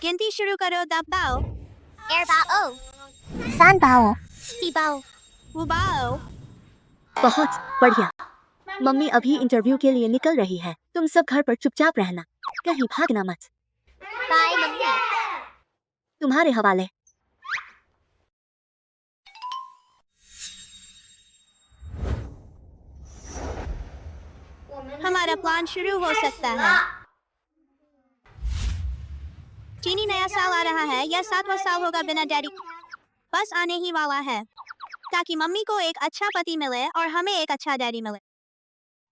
गिनती शुरू करो दबाओ Erbao. Sanbao। Sibao. उबाओ। बहुत बढ़िया। मम्मी अभी इंटरव्यू के लिए निकल रही है, तुम सब घर पर चुपचाप रहना, कहीं भागना मत। Bye, Mummy. तुम्हारे हवाले। हमारा प्लान शुरू हो सकता है। चीनी नया साल आ रहा है, यह 7वां साल होगा बिना डैडी। बस आने ही वाला है, ताकि मम्मी को एक अच्छा पति मिले और हमें एक अच्छा डैडी मिले।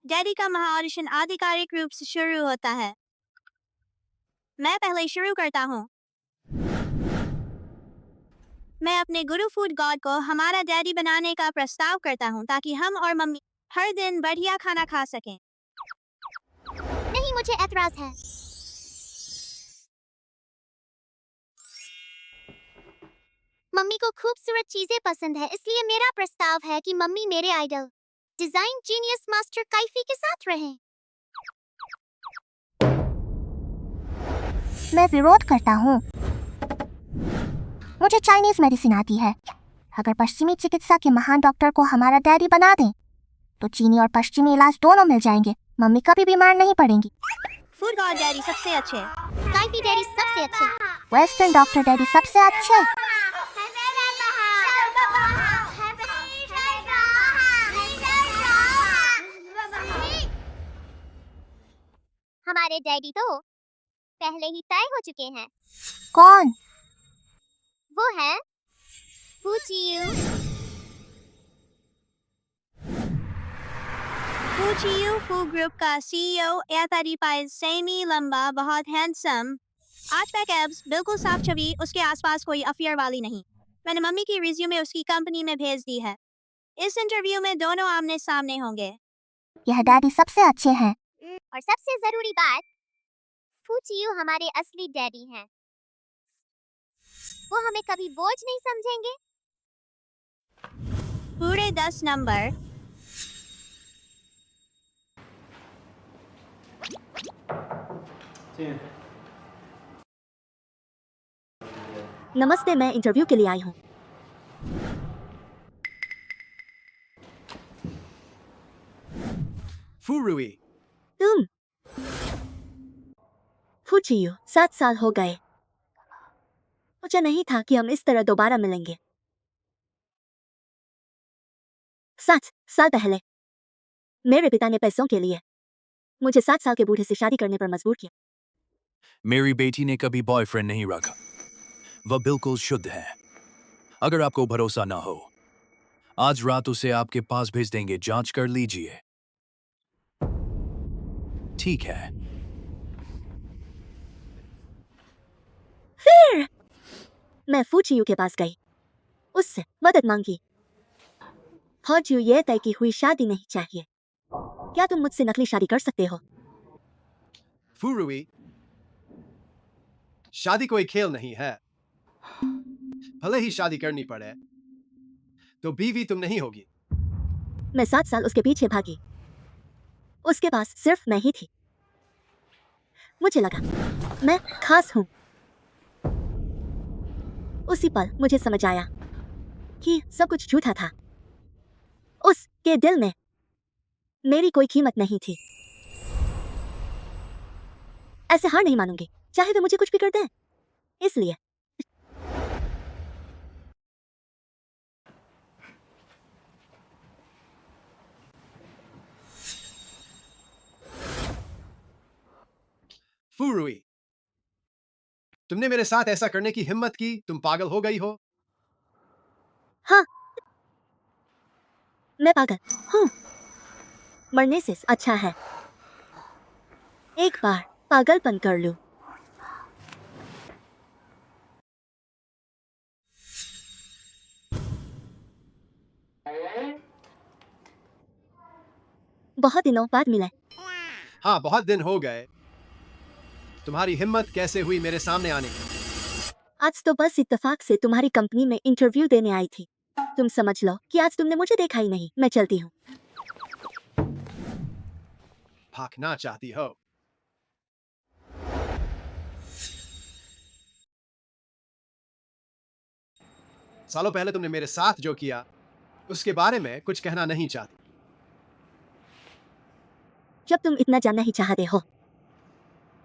डैडी का महाऑडिशन आधिकारिक रूप से शुरू होता है। मैं पहले शुरू करता हूँ। मैं अपने गुरु फूड गॉड को हमारा डैडी बनाने का प्रस्ताव करता हूँ, ताकि हम और मम्मी हर दिन बढ़िया खाना खा सकें। नहीं, मुझे एतराज है। मम्मी को खूबसूरत चीजें पसंद है, इसलिए मेरा प्रस्ताव है कि मम्मी मेरे आइडल डिजाइन जीनियस मास्टर काइफी के साथ रहें। मैं विरोध करता हूँ। मुझे चाइनीज मेडिसिन आती है। अगर पश्चिमी चिकित्सा के महान डॉक्टर को हमारा डैडी बना दें, तो चीनी और पश्चिमी इलाज दोनों मिल जाएंगे। मम्मी कभी बीमार नहीं पड़ेंगी। फूड गॉड डैडी सबसे अच्छे। काइफी डैडी सबसे अच्छे। वेस्टर्न डॉक्टर डैडी सबसे अच्छे। हमारे डैडी तो पहले ही तय हो चुके हैं। कौन? वो है फूचियू। फूचियू फू ग्रुप का सीईओ, एतारीपाइज सेमी लंबा, बहुत हैंडसम, 8 पैक एब्स, बिल्कुल साफ छवि, उसके आसपास कोई अफियर वाली नहीं। मैंने मम्मी की रिज्यूमे उसकी कंपनी में भेज दी है। इस इंटरव्यू में दोनों आमने सामने होंगे। यह डैडी सबसे अच्छे हैं। और सबसे जरूरी बात, फूचियू हमारे असली डैडी हैं। वो हमें कभी बोझ नहीं समझेंगे। पूरे 10 नंबर। नमस्ते, मैं इंटरव्यू के लिए आई हूँ। फुरुई। तुम? फूचियू, 7 साल हो गए। मुझे नहीं था कि हम इस तरह दोबारा मिलेंगे। 7 साल पहले मेरे पिता ने पैसों के लिए मुझे 7 साल के बूढ़े से शादी करने पर मजबूर किया। मेरी बेटी ने कभी बॉयफ्रेंड नहीं रखा। वह बिल्कुल शुद्ध है। अगर आपको भरोसा ना हो, आज रात उसे आपके पास भेज देंगे, जांच कर लीजिए। ठीक है। फिर मैं फूचियू के पास गई, उससे मदद मांगी। फूचियू, ये तय की हुई शादी नहीं चाहिए। क्या तुम मुझसे नकली शादी कर सकते हो? फुरुई, शादी कोई खेल नहीं है। भले ही शादी करनी पड़े, तो बीवी तुम नहीं होगी। मैं 7 साल उसके पीछे भागी। उसके पास सिर्फ मैं ही थी। मुझे लगा मैं खास हूं। उसी पल मुझे समझ आया कि सब कुछ झूठा था। उसके दिल में मेरी कोई कीमत नहीं थी। ऐसे हार नहीं मानूंगी, चाहे वे मुझे कुछ भी कर दें। इसलिए फुरुई, तुमने मेरे साथ ऐसा करने की हिम्मत की? तुम पागल हो गई हो। हाँ, मैं पागल हूँ। मरने से अच्छा है एक बार पागलपन कर लूं। बहुत दिनों बाद मिले। हाँ, बहुत दिन हो गए। तुम्हारी हिम्मत कैसे हुई मेरे सामने आने की? आज तो बस इत्तेफाक से तुम्हारी कंपनी में इंटरव्यू देने आई थी। तुम समझ लो कि आज तुमने मुझे देखा ही नहीं। मैं चलती हूँ। भागना चाहती हो? सालों पहले तुमने मेरे साथ जो किया उसके बारे में कुछ कहना नहीं चाहती। जब तुम इतना जानना ही चाहते हो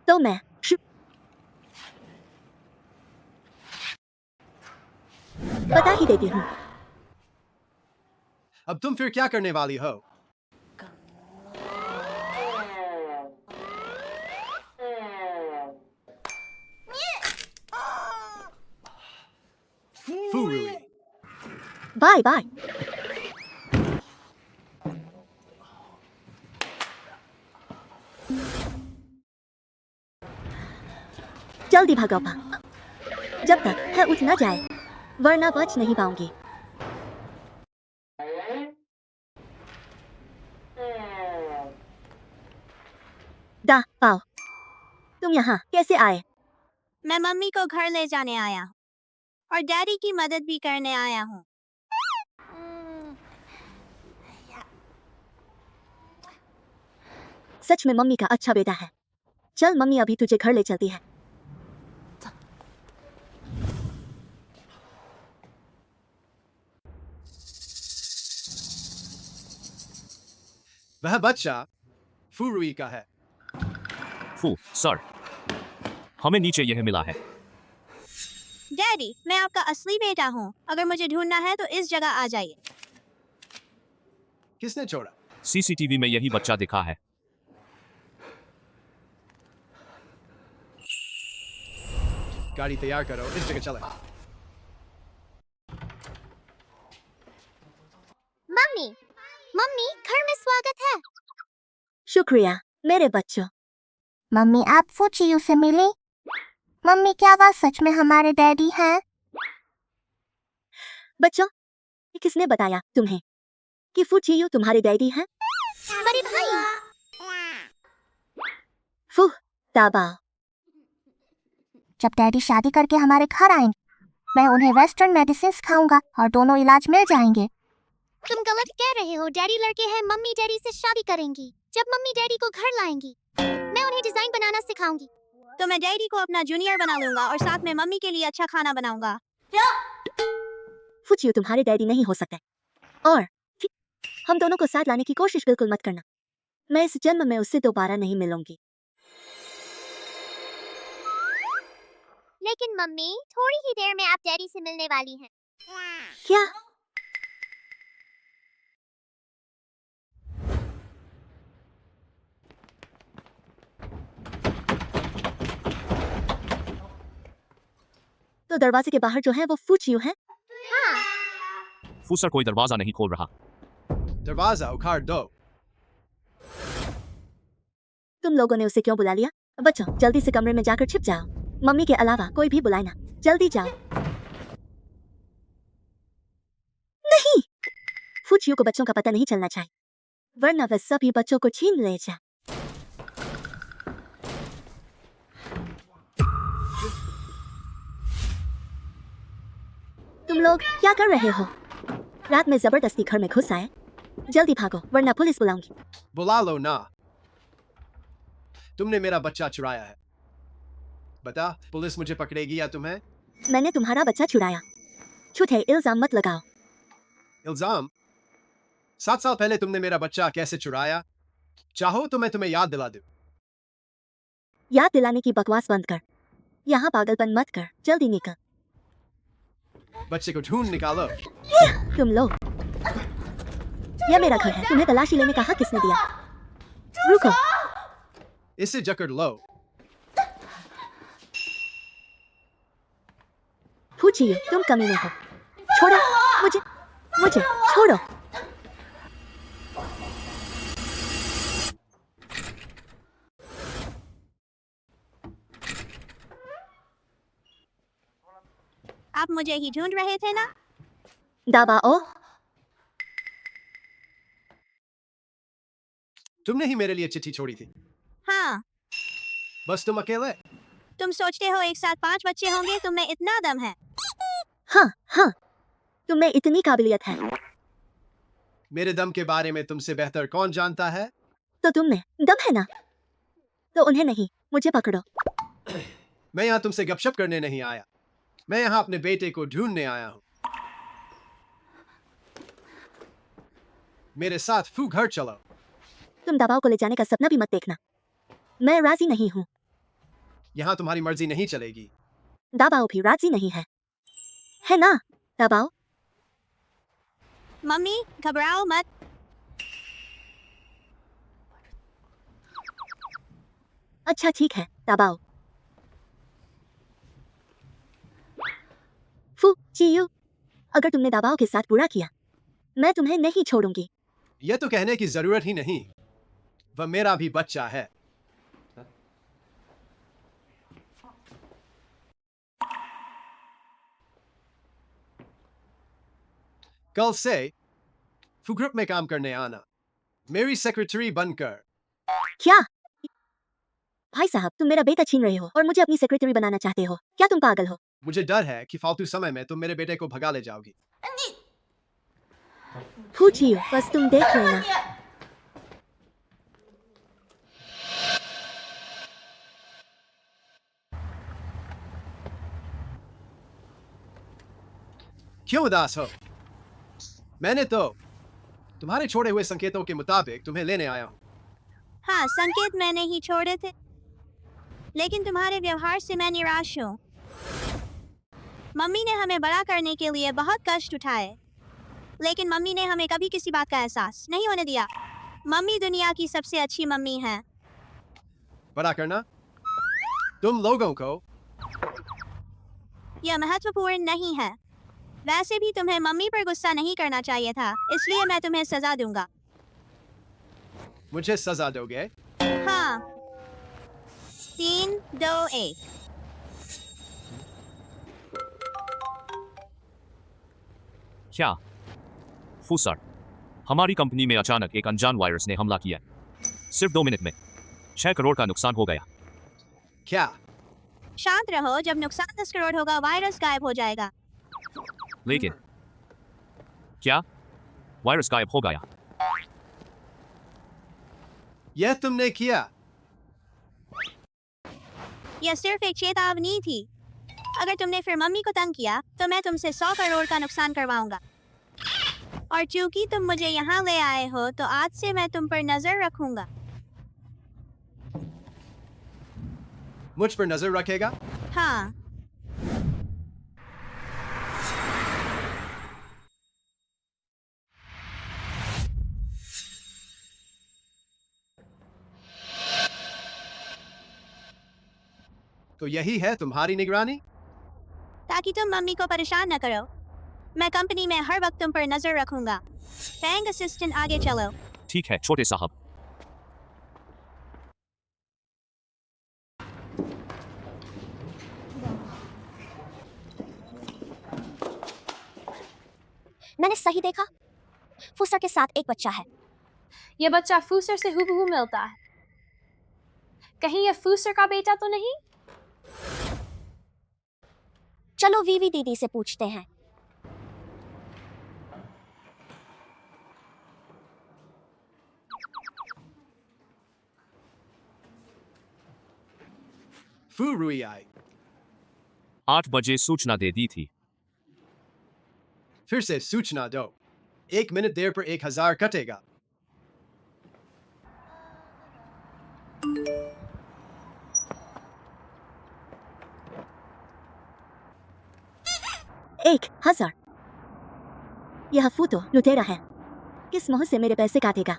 तो मैं बता ही देती हूँ। अब तुम फिर क्या करने वाली हो? फुरुई, बाय बाय। जल्दी भागो जब तक है उठ न जाए, वरना बच नहीं पाऊंगी। दा पाओ, तुम यहाँ कैसे आए? मैं मम्मी को घर ले जाने आया हूँ और डैडी की मदद भी करने आया हूँ। सच में मम्मी का अच्छा बेटा है। चल मम्मी अभी तुझे घर ले चलती है। वह बच्चा फुरुई का है। सर, हमें नीचे यह मिला है। डैडी, मैं आपका असली बेटा हूँ। अगर मुझे ढूंढना है तो इस जगह आ जाइए। किसने छोड़ा? सीसीटीवी में यही बच्चा दिखा है। गाड़ी तैयार करो, इस जगह चले। मम्मी, मम्मी, घर में स्वागत है। शुक्रिया मेरे बच्चों। मम्मी, आप फुचियू से मिली? मम्मी, क्या वह सच में हमारे डैडी हैं? बच्चों, किसने बताया तुम्हें कि फुचियू तुम्हारे डैडी हैं? बड़े भाई, फू ताबा। जब डैडी शादी करके हमारे घर आएंगे, मैं उन्हें वेस्टर्न मेडिसिन खाऊंगा और दोनों इलाज मिल जाएंगे। तुम गलत कह रहे हो। डैडी लड़के हैं, मम्मी डैडी से शादी करेंगी। जब मम्मी डैडी को घर लाएंगी, मैं उन्हें डिजाइन बनाना सिखाऊंगी। तो मैं डैडी को अपना जूनियर बना लूंगा और साथ में मम्मी के लिए अच्छा खाना बनाऊंगा। फुचियू तुम्हारे डैडी नहीं हो सकते, और हम दोनों को साथ लाने की कोशिश बिल्कुल मत करना। मैं इस जन्म में उससे दोबारा नहीं मिलूंगी। लेकिन मम्मी, थोड़ी ही देर में आप डैडी से मिलने वाली हैं। क्या? तो दरवाजे के बाहर जो है वो फुचियू है? हाँ, सर, कोई दरवाजा नहीं खोल रहा। दरवाजा उखाड़ दो। तुम लोगों ने उसे क्यों बुला लिया? बच्चों, जल्दी से कमरे में जाकर छिप जाओ। मम्मी के अलावा कोई भी बुलाए ना। जल्दी जाओ। नहीं, फुचियू को बच्चों का पता नहीं चलना चाहिए, वरना वह सभी बच्चों को छीन ले जाए। तुम लोग क्या कर रहे हो? रात में जबरदस्ती घर में घुस आए। जल्दी भागो, वरना पुलिस बुलाऊंगी। बुला लो ना। तुमने मेरा बच्चा चुराया है। बता, पुलिस मुझे पकड़ेगी या तुम्हें? मैंने तुम्हारा बच्चा छुड़ाया। झूठे इल्जाम मत लगाओ। इल्जाम? 7 साल पहले तुमने मेरा बच्चा कैसे चुराया? चाहो तो मैं तुम्हें याद दिला दूं। याद दिलाने की बकवास बंद कर। यहाँ पागलपन मत कर। जल्दी निकल। बच्चे को ढूंढ निकालो। तुम लोग, यह मेरा घर है। तुम्हें तलाशी लेने का हक किसने दिया? रुको। इसे जकड़ लो। फुचियू, तुम कमीने हो। छोड़ो मुझे, मुझे छोड़ो। आप मुझे ही ढूंढ रहे थे ना? दाबाओ। तुमने ही मेरे लिए चिट्ठी छोड़ी थी। हाँ। बस तुम अकेले? तुम सोचते हो एक साथ 5 बच्चे होंगे? तुम में इतना दम है? हाँ हाँ, तुम में इतनी काबिलियत है मेरे दम के बारे में तुमसे बेहतर कौन जानता है? तो तुम में दम है ना? तो उन्हें नहीं, मुझे पकड़ो। मैं यहाँ तुमसे गपशप करने नहीं आया। मैं यहाँ अपने बेटे को ढूंढने आया हूँ। मेरे साथ फू घर चलो। तुम दबाव को ले जाने का सपना भी मत देखना। मैं राजी नहीं हूँ। यहाँ तुम्हारी मर्जी नहीं चलेगी। दबाव भी राजी नहीं है ना? दबाव। मम्मी घबराओ मत। अच्छा ठीक है, दबाव। फू चियू, अगर तुमने दबाव के साथ बुरा किया, मैं तुम्हें नहीं छोड़ूंगी। यह तो कहने की जरूरत ही नहीं, वह मेरा भी बच्चा है। कल से फू ग्रुप में काम करने आना, मेरी सेक्रेटरी बनकर। क्या? भाई साहब, तुम मेरा बेटा छीन रहे हो और मुझे अपनी सेक्रेटरी बनाना चाहते हो। क्या तुम पागल हो? मुझे डर है कि फालतू समय में तुम मेरे बेटे को भगा ले जाओगी। फू चियू, बस तुम देख लेना। क्यों उदास हो? मैंने तो तुम्हारे छोड़े हुए संकेतों के मुताबिक तुम्हें लेने आया हूँ। हाँ, संकेत मैंने ही छोड़े थे, लेकिन तुम्हारे व्यवहार से मैं निराश हूँ। मम्मी ने हमें बड़ा करने के लिए बहुत कष्ट उठाए, लेकिन मम्मी ने हमें कभी किसी बात का एहसास नहीं होने दिया। मम्मी दुनिया की सबसे अच्छी मम्मी है। बड़ा करना तुम लोगों को। यह महत्वपूर्ण नहीं है। वैसे भी तुम्हें मम्मी पर गुस्सा नहीं करना चाहिए था, इसलिए मैं तुम्हें सजा दूंगा। मुझे सजा दोगे? हाँ। 3, 2, 1। क्या? फू सर, हमारी कंपनी में अचानक एक अनजान वायरस ने हमला किया। सिर्फ 2 मिनट में 6 करोड़ का नुकसान हो गया। क्या? शांत रहो, जब नुकसान 10 करोड़ होगा वायरस गायब हो जाएगा। लेकिन क्या वायरस गायब हो गया? यह तुमने किया? यह सिर्फ एक चेतावनी थी। अगर तुमने फिर मम्मी को तंग किया तो मैं तुमसे 100 करोड़ का नुकसान करवाऊंगा। और चूंकि तुम मुझे यहाँ ले आए हो तो आज से मैं तुम पर नजर रखूंगा। मुझ पर नजर रखेगा? हाँ। तो यही है तुम्हारी निगरानी? ताकि तुम मम्मी को परेशान न करो। मैं कंपनी में हर वक्त तुम पर नजर रखूंगा। बैंक असिस्टेंट, आगे चलो। ठीक है छोटे साहब। मैंने सही देखा? फूसर के साथ एक बच्चा है। ये बच्चा फूसर से हूबहू मिलता है। कहीं ये फूसर का बेटा तो नहीं? चलो वीवी दीदी से पूछते हैं। फू रुई आई। 8 बजे सूचना दे दी थी। फिर से सूचना दो। 1 मिनट देर पर 1000 कटेगा। एक 1000। यह फू तो लुटेरा है। किस मुंह से मेरे पैसे काटेगा?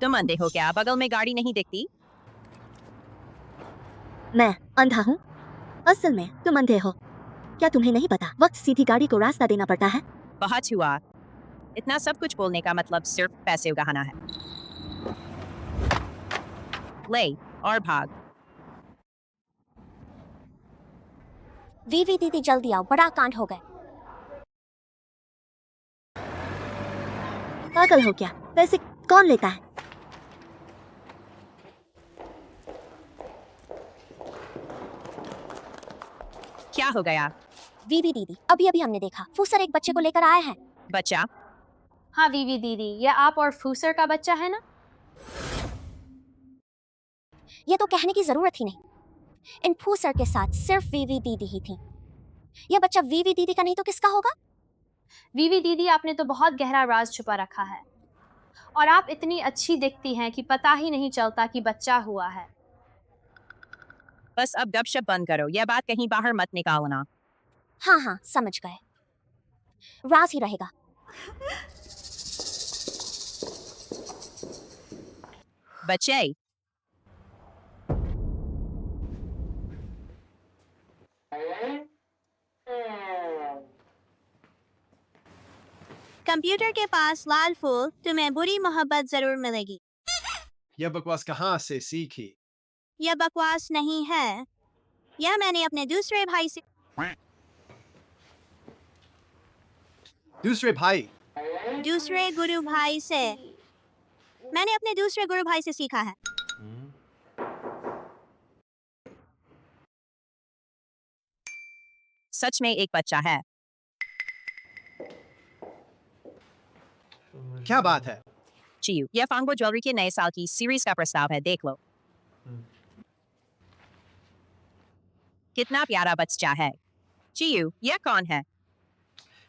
तुम अंधे हो क्या? बगल में गाड़ी नहीं दिखती? मैं अंधा हूँ? असल में तुम अंधे हो। क्या तुम्हें नहीं पता वक्त सीधी गाड़ी को रास्ता देना पड़ता है? बहुत हुआ। इतना सब कुछ बोलने का मतलब सिर्फ पैसे उगाना है। ले और भाग। वीवी दीदी जल्दी आओ, बड़ा कांड हो गए। पागल हो क्या? पैसे कौन लेता है? क्या हो गया? वीवी दीदी, अभी अभी हमने देखा फूसर एक बच्चे को लेकर आए हैं। बच्चा? हाँ वीवी दीदी, ये आप और फूसर का बच्चा है ना? ये तो कहने की जरूरत ही नहीं। इन फूसर के साथ सिर्फ वीवी दीदी ही थी। यह बच्चा वीवी दीदी का नहीं तो किसका होगा? वीवी दीदी, आपने तो बहुत गहरा राज छुपा रखा है और आप इतनी अच्छी दिखती हैं कि पता ही नहीं चलता कि बच्चा हुआ है। बस अब गपशप बंद करो, यह बात कहीं बाहर मत निकालना। हाँ हाँ, समझ गए। राज ही रहेगा। बच्चे, कंप्यूटर के पास लाल फूल, तुम्हें बुरी मोहब्बत जरूर मिलेगी। यह बकवास कहाँ से सीखी? यह बकवास नहीं है, यह मैंने अपने दूसरे भाई से दूसरे भाई? दूसरे गुरु भाई से मैंने अपने दूसरे गुरु भाई से सीखा है। सच में एक बच्चा है। क्या बात है? चियू, यह फांगबो ज्वेलरी के नए साल की सीरीज का प्रस्ताव है, देख लो। कितना प्यारा बच्चा है। चियू, यह कौन है?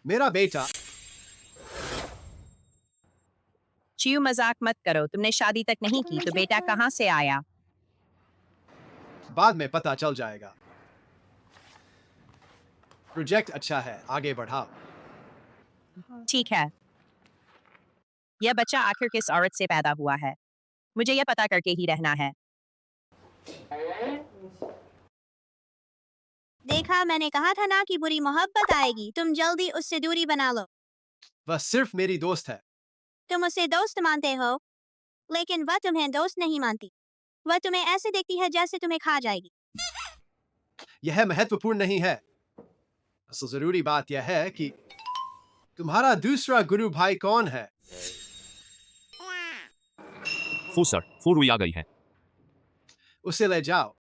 मेरा बेटा। चियू, मजाक मत करो, तुमने शादी तक नहीं की तो बेटा कहाँ से आया? बाद में पता चल जाएगा। प्रोजेक्ट अच्छा है, आगे बढ़ाओ। ठीक है। यह बच्चा आखिर किस औरत से पैदा हुआ है? मुझे यह पता करके ही रहना है। देखा, मैंने कहा था ना कि बुरी मोहब्बत आएगी। तुम जल्दी उससे दूरी बना लो। वह सिर्फ मेरी दोस्त है। तुम उसे दोस्त मानते हो, लेकिन वह तुम्हें दोस्त नहीं मानती। वह तुम्हें ऐसे देखती है जैसे तुम्हें खा जाएगी। यह महत्वपूर्ण नहीं है। असल जरूरी बात यह है कि तुम्हारा दूसरा गुरु भाई कौन है? फूसर, फूरुई आ गई है। उसे ले जाओ।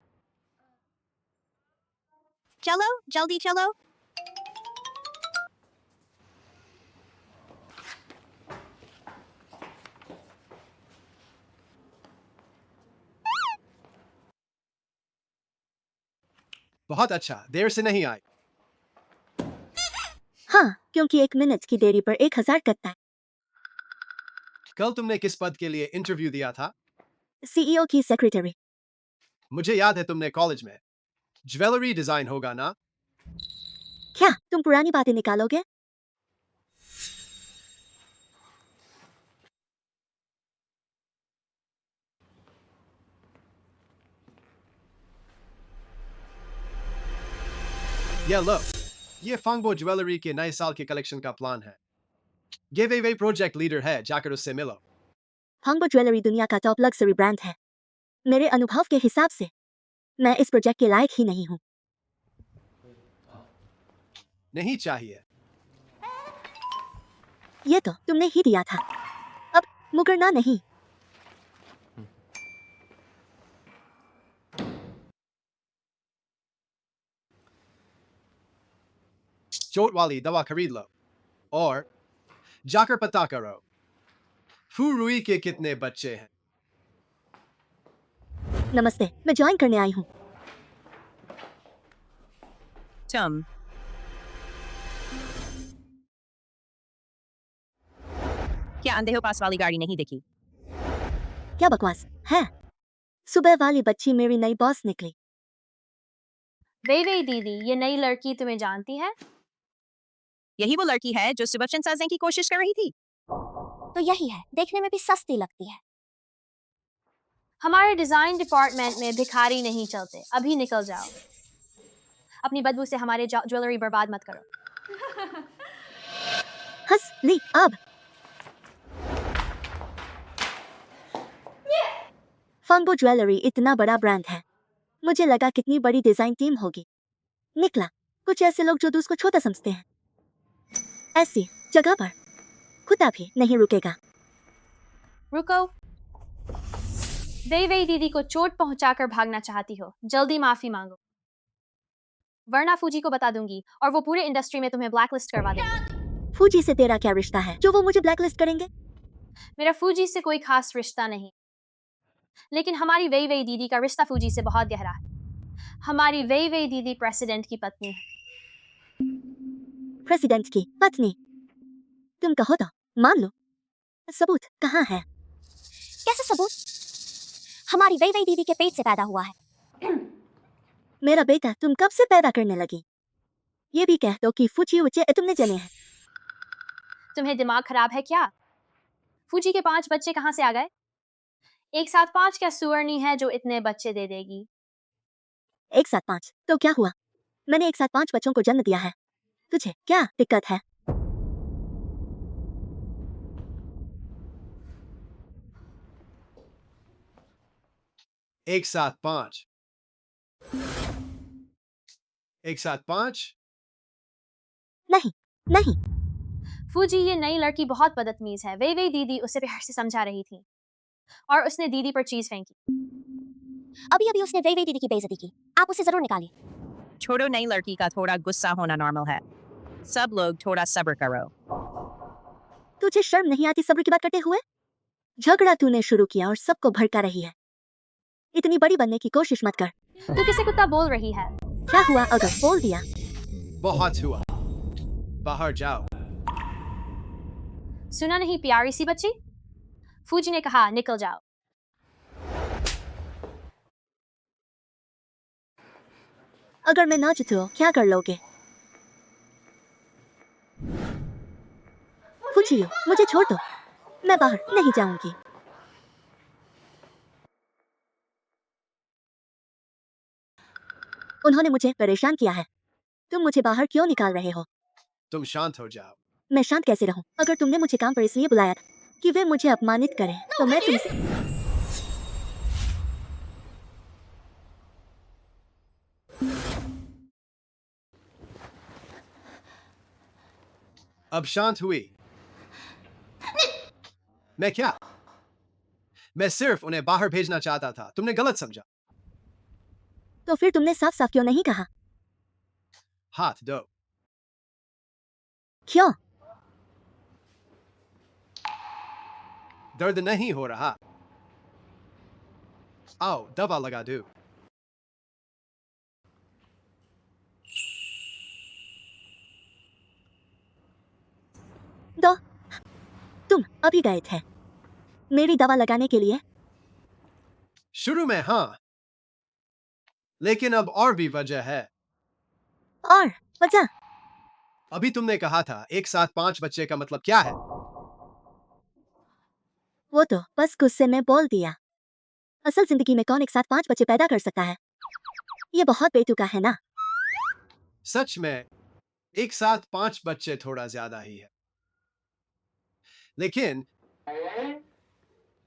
चलो, जल्दी चलो। बहुत अच्छा, देर से नहीं आई। हाँ, क्योंकि 1 मिनट की देरी पर 1000 कटता है। कल तुमने किस पद के लिए इंटरव्यू दिया था? सीईओ की सेक्रेटरी। मुझे याद है तुमने कॉलेज में ज्वेलरी डिजाइन होगा ना? क्या तुम पुरानी बातें निकालोगे? ये लो, ये फांगबो ज्वेलरी के नए साल के कलेक्शन का प्लान है। गिव प्रोजेक्ट लीडर है, जाकर उससे मिलो। फांगबो ज्वेलरी दुनिया का टॉप लग्जरी ब्रांड है। मेरे अनुभव के हिसाब से मैं इस प्रोजेक्ट के लायक ही नहीं हूँ। नहीं चाहिए। ये तो तुमने ही दिया था, अब मुकरना नहीं। चोट वाली दवा खरीद लो और जाकर पता करो फूरुई के कितने बच्चे हैं। नमस्ते, मैं ज्वाइन करने आई हूँ। तुम क्या अंधे हो? पास वाली गाड़ी नहीं दिखी? क्या बकवास है? सुबह वाली बच्ची मेरी नई बॉस निकली। वे दीदी, ये नई लड़की तुम्हें जानती है? यही वो लड़की है जो सुबह साजने की कोशिश कर रही थी। तो यही है, देखने में भी सस्ती लगती है। हमारे डिजाइन डिपार्टमेंट में भिखारी नहीं चलते। अभी निकल जाओ। अपनी बदबू से हमारे ज्वेलरी बर्बाद मत करो। हंस ली अब। फांगबो ज्वेलरी इतना बड़ा ब्रांड है, मुझे लगा कितनी बड़ी डिजाइन टीम होगी। निकला कुछ ऐसे लोग जो दूसरे को छोटा समझते हैं। ऐसी जगह पर खुदा भी नहीं रुकेगा। रुको। वे दीदी को चोट पहुंचाकर भागना चाहती हो? जल्दी माफी मांगो, वरना फूजी को बता दूंगी और वो पूरे इंडस्ट्री में तुम्हें ब्लैकलिस्ट करवा देंगे। फूजी से तेरा क्या रिश्ता है जो वो मुझे ब्लैकलिस्ट करेंगे? मेरा फूजी से कोई खास रिश्ता नहीं, लेकिन हमारी वेई वेई दीदी का रिश्ता फूजी से बहुत गहरा है। हमारी वेई वेई दीदी प्रेसिडेंट की पत्नी है। प्रेसिडेंट की पत्नी? तुम कहो तो मान लो। सबूत कहाँ है? कैसे सबूत? हमारी वही वही दीदी के पेट से पैदा हुआ है। मेरा बेटा तुम कब से पैदा करने लगी? ये भी कह दो कि फूजी उचे तुमने जने हैं। तुम्हें दिमाग खराब है क्या? फूजी के 5 बच्चे कहाँ से आ गए? एक साथ 5 क्या सुअरनी है जो इतने बच्चे दे देगी? एक साथ 5 तो क्या हुआ? मैंने एक साथ 5 बच्चों को जन्म दिया है। तुझे क्या दिक्कत है? एक साथ 5। एक साथ 5? नहीं नहीं। फूजी, ये नई लड़की बहुत बदतमीज है। वेई वेई दीदी उसे प्यार से समझा रही थी और उसने दीदी पर चीज फेंकी। अभी अभी उसने वही वही दीदी की बेइज्जती की। आप उसे जरूर निकालिए। छोड़ो, नई लड़की का थोड़ा गुस्सा होना नॉर्मल है। सब लोग थोड़ा सब्र करो। तुझे शर्म नहीं आती सब्र की बात करते हुए? झगड़ा तूने शुरू किया और सबको भड़का रही है। इतनी बड़ी बनने की कोशिश मत कर। तू किसे कुत्ता बोल रही है? क्या हुआ अगर बोल दिया? बहुत हुआ। बाहर जाओ। सुना नहीं प्यारी सी बच्ची? फूजी ने कहा निकल जाओ। अगर मैं ना जीतूं क्या कर लोगे? फूजी, मुझे छोड़ दो। मैं बाहर नहीं जाऊंगी। उन्होंने मुझे परेशान किया है। तुम मुझे बाहर क्यों निकाल रहे हो? तुम शांत हो जाओ। मैं शांत कैसे रहूं? अगर तुमने मुझे काम पर इसलिए बुलाया था कि वे मुझे अपमानित करें, तो मैं तुमसे अब शांत हुई? मैं क्या? मैं सिर्फ उन्हें बाहर भेजना चाहता था। तुमने गलत समझा। तो फिर तुमने साफ साफ क्यों नहीं कहा? हाथ दो। क्यों? दर्द नहीं हो रहा? आओ दवा लगा दूं। दो। तुम अभी गए थे मेरी दवा लगाने के लिए? शुरू में हाँ, लेकिन अब और भी वजह है। और वजह? अभी तुमने कहा था एक साथ 5 बच्चे का मतलब क्या है? वो तो बस गुस्से में बोल दिया। असल जिंदगी में कौन एक साथ 5 बच्चे पैदा कर सकता है? ये बहुत बेतुका है ना? सच में एक साथ 5 बच्चे थोड़ा ज्यादा ही है, लेकिन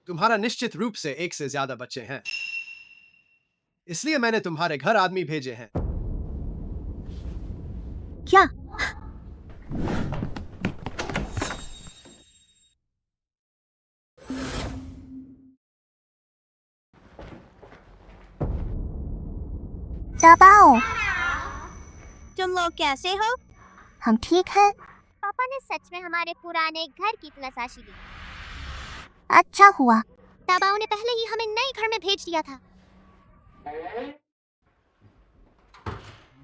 तुम्हारा निश्चित रूप से 1 से ज्यादा बच्चे हैं। इसलिए मैंने तुम्हारे घर आदमी भेजे हैं। क्या? दबाओ। तुम लोग कैसे हो? हम ठीक हैं। पापा ने सच में हमारे पुराने घर की तलाशी ली। अच्छा हुआ। दबाओ ने पहले ही हमें नए घर में भेज दिया था।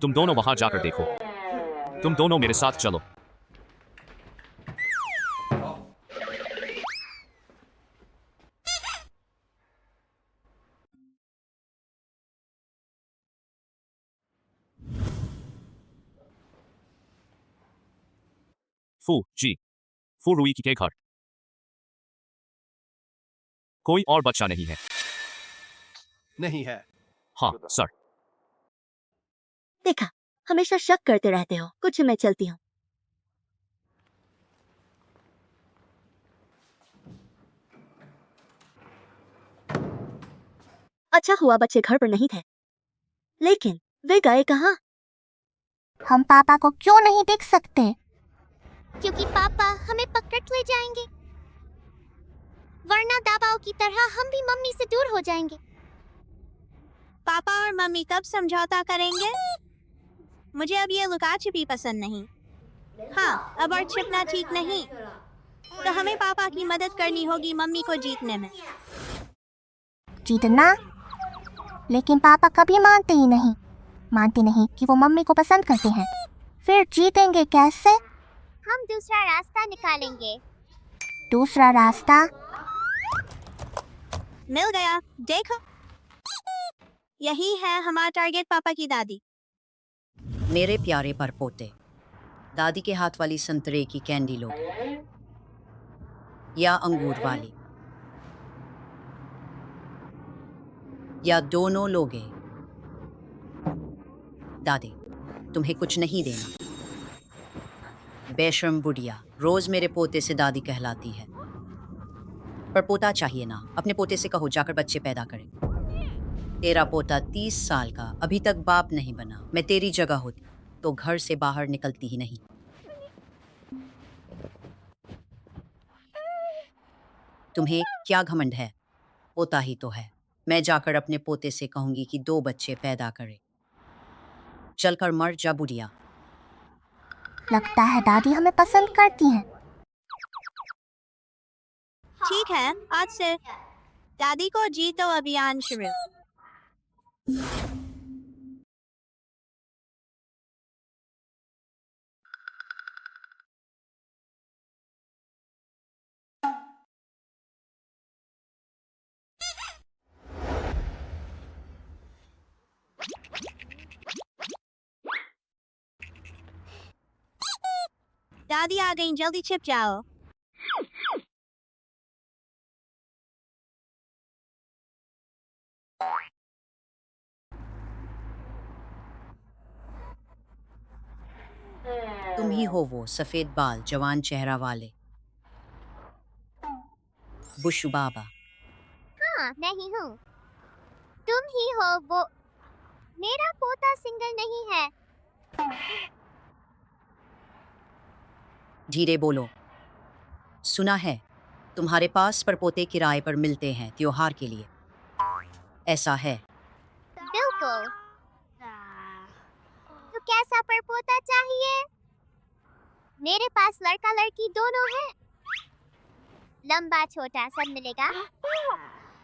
तुम दोनों वहां जाकर देखो। तुम दोनों मेरे साथ चलो। फू जी, फू रुई के घर कोई और बच्चा नहीं है? नहीं है। हाँ सर। देखा, हमेशा शक करते रहते हो। कुछ मैं चलती हूँ। अच्छा हुआ बच्चे घर पर नहीं थे, लेकिन वे गए कहाँ? हम पापा को क्यों नहीं देख सकते? क्योंकि पापा हमें पकड़ ले जाएंगे, वरना दबाव की तरह हम भी मम्मी से दूर हो जाएंगे। पापा और मम्मी कब समझौता करेंगे? मुझे अब ये लुका छिपी पसंद नहीं। हाँ, अब और छिपना ठीक नहीं। तो हमें पापा की मदद करनी होगी मम्मी को जीतने में। जीतना? लेकिन पापा कभी मानते नहीं कि वो मम्मी को पसंद करते हैं। फिर जीतेंगे कैसे? हम दूसरा रास्ता निकालेंगे। दूसरा रास्ता? मिल गया, देखो। यही है हमारा टारगेट, पापा की दादी। मेरे प्यारे परपोते, दादी के हाथ वाली संतरे की कैंडी लोगे या अंगूर वाली, या दोनों लोगे? दादी, तुम्हें कुछ नहीं देना। बेशर्म बुढ़िया रोज मेरे पोते से दादी कहलाती है, पर पोता चाहिए ना। अपने पोते से कहो जाकर बच्चे पैदा करे। तेरा पोता 30 साल का अभी तक बाप नहीं बना। मैं तेरी जगह होती तो घर से बाहर निकलती ही नहीं। तुम्हें क्या घमंड है? पोता ही तो है। मैं जाकर अपने पोते से कहूंगी कि 2 बच्चे पैदा करे। चलकर मर जा बुढ़िया। लगता है दादी हमें पसंद करती हैं। ठीक है, आज से दादी को जीतो अभियान शुरू। दादी आ गई, जल्दी छिप जाओ। तुम ही हो वो सफेद बाल जवान चेहरा वाले बुशु बाबा। हाँ, मैं ही हूँ। तुम ही हो वो। मेरा पोता सिंगल नहीं है। धीरे बोलो। सुना है तुम्हारे पास परपोते किराए पर मिलते हैं त्योहार के लिए। ऐसा है? बिल्कुल। तो कैसा परपोता चाहिए? मेरे पास लड़का लड़की दोनों है। लंबा छोटा सब मिलेगा।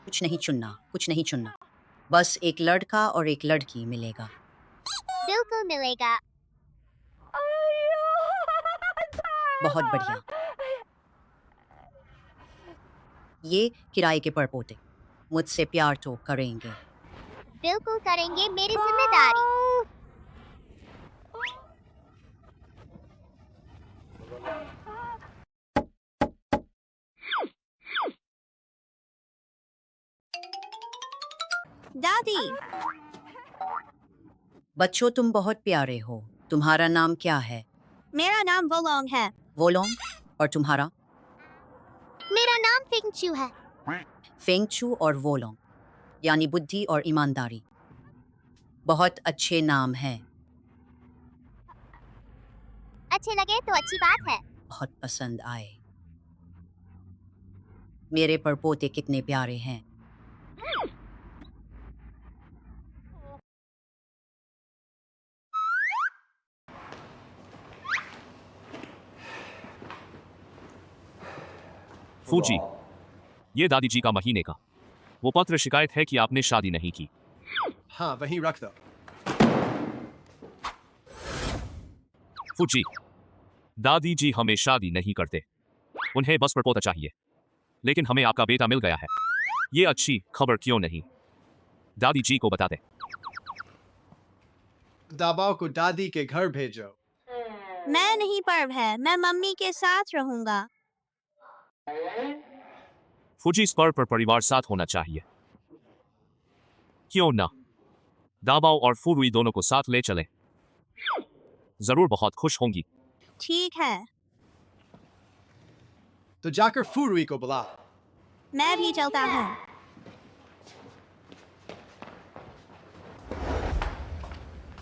कुछ नहीं चुनना। बस एक लड़का और एक लड़की मिलेगा। बिल्कुल मिलेगा। बहुत बढ़िया। ये किराए के परपोते मुझसे प्यार तो करेंगे। बिल्कुल करेंगे, मेरी जिम्मेदारी। दादी, बच्चों तुम बहुत प्यारे हो। तुम्हारा नाम क्या है? मेरा नाम वोलोंग है। वोलोंग। और तुम्हारा? मेरा नाम फिंगचू है। फेंगचू और वोलोंग, यानी बुद्धि और ईमानदारी। बहुत अच्छे नाम हैं। अच्छे लगे तो अच्छी बात है। बहुत पसंद आए। मेरे परपोते कितने प्यारे हैं। फूजी, ये दादी जी का महीने का वो पत्र शिकायत है कि आपने शादी नहीं की। हाँ, वहीं रख दो। फूजी, दादी जी हमें शादी नहीं करते। उन्हें बस परपोता चाहिए। लेकिन हमें आपका बेटा मिल गया है। ये अच्छी खबर क्यों नहीं दादी जी को बताते? दाबाओ को दादी के घर भेजो। मैं नहीं, पर्व है। मैं मम्मी के साथ रहूंगा। फूजी, इस पर परिवार साथ होना चाहिए। क्यों ना दाबाओ और फूरुई दोनों को साथ ले चलें। जरूर बहुत खुश होंगी। ठीक है, तो जाकर फुरुई को बुला। मैं भी चलता हूँ।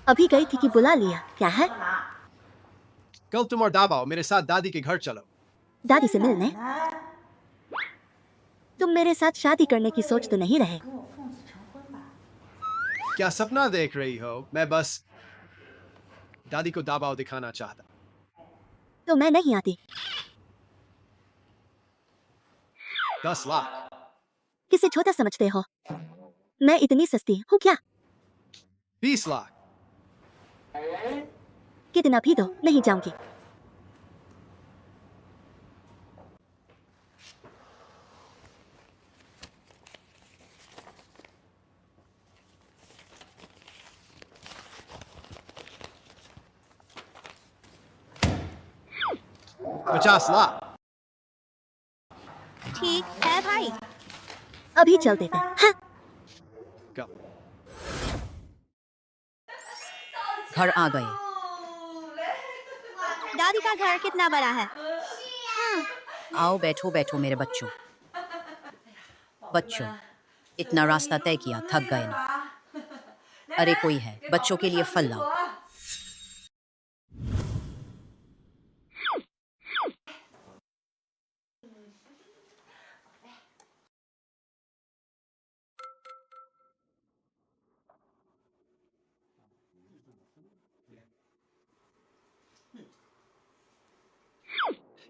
अभी गई थी कि बुला लिया। क्या है? कल तुम और दाबाओ मेरे साथ दादी के घर चलो। दादी से मिलने? तुम मेरे साथ शादी करने की सोच तो नहीं रहे? क्या सपना देख रही हो? मैं बस दादी को दाबाओ दिखाना चाहता। तो मैं नहीं आती। 10 लाख। किसे छोटा समझते हो? मैं इतनी सस्ती हूँ क्या? 20 लाख। कितना भी दो, नहीं जाऊंगी। पचास लाख। ठीक है भाई। अभी चल देते हैं। हाँ, Go. घर आ गए। दादी का घर कितना बड़ा है? आओ बैठो बैठो मेरे बच्चों। बच्चों, इतना रास्ता तय किया, थक गए ना? अरे कोई है, बच्चों के लिए फल लाओ।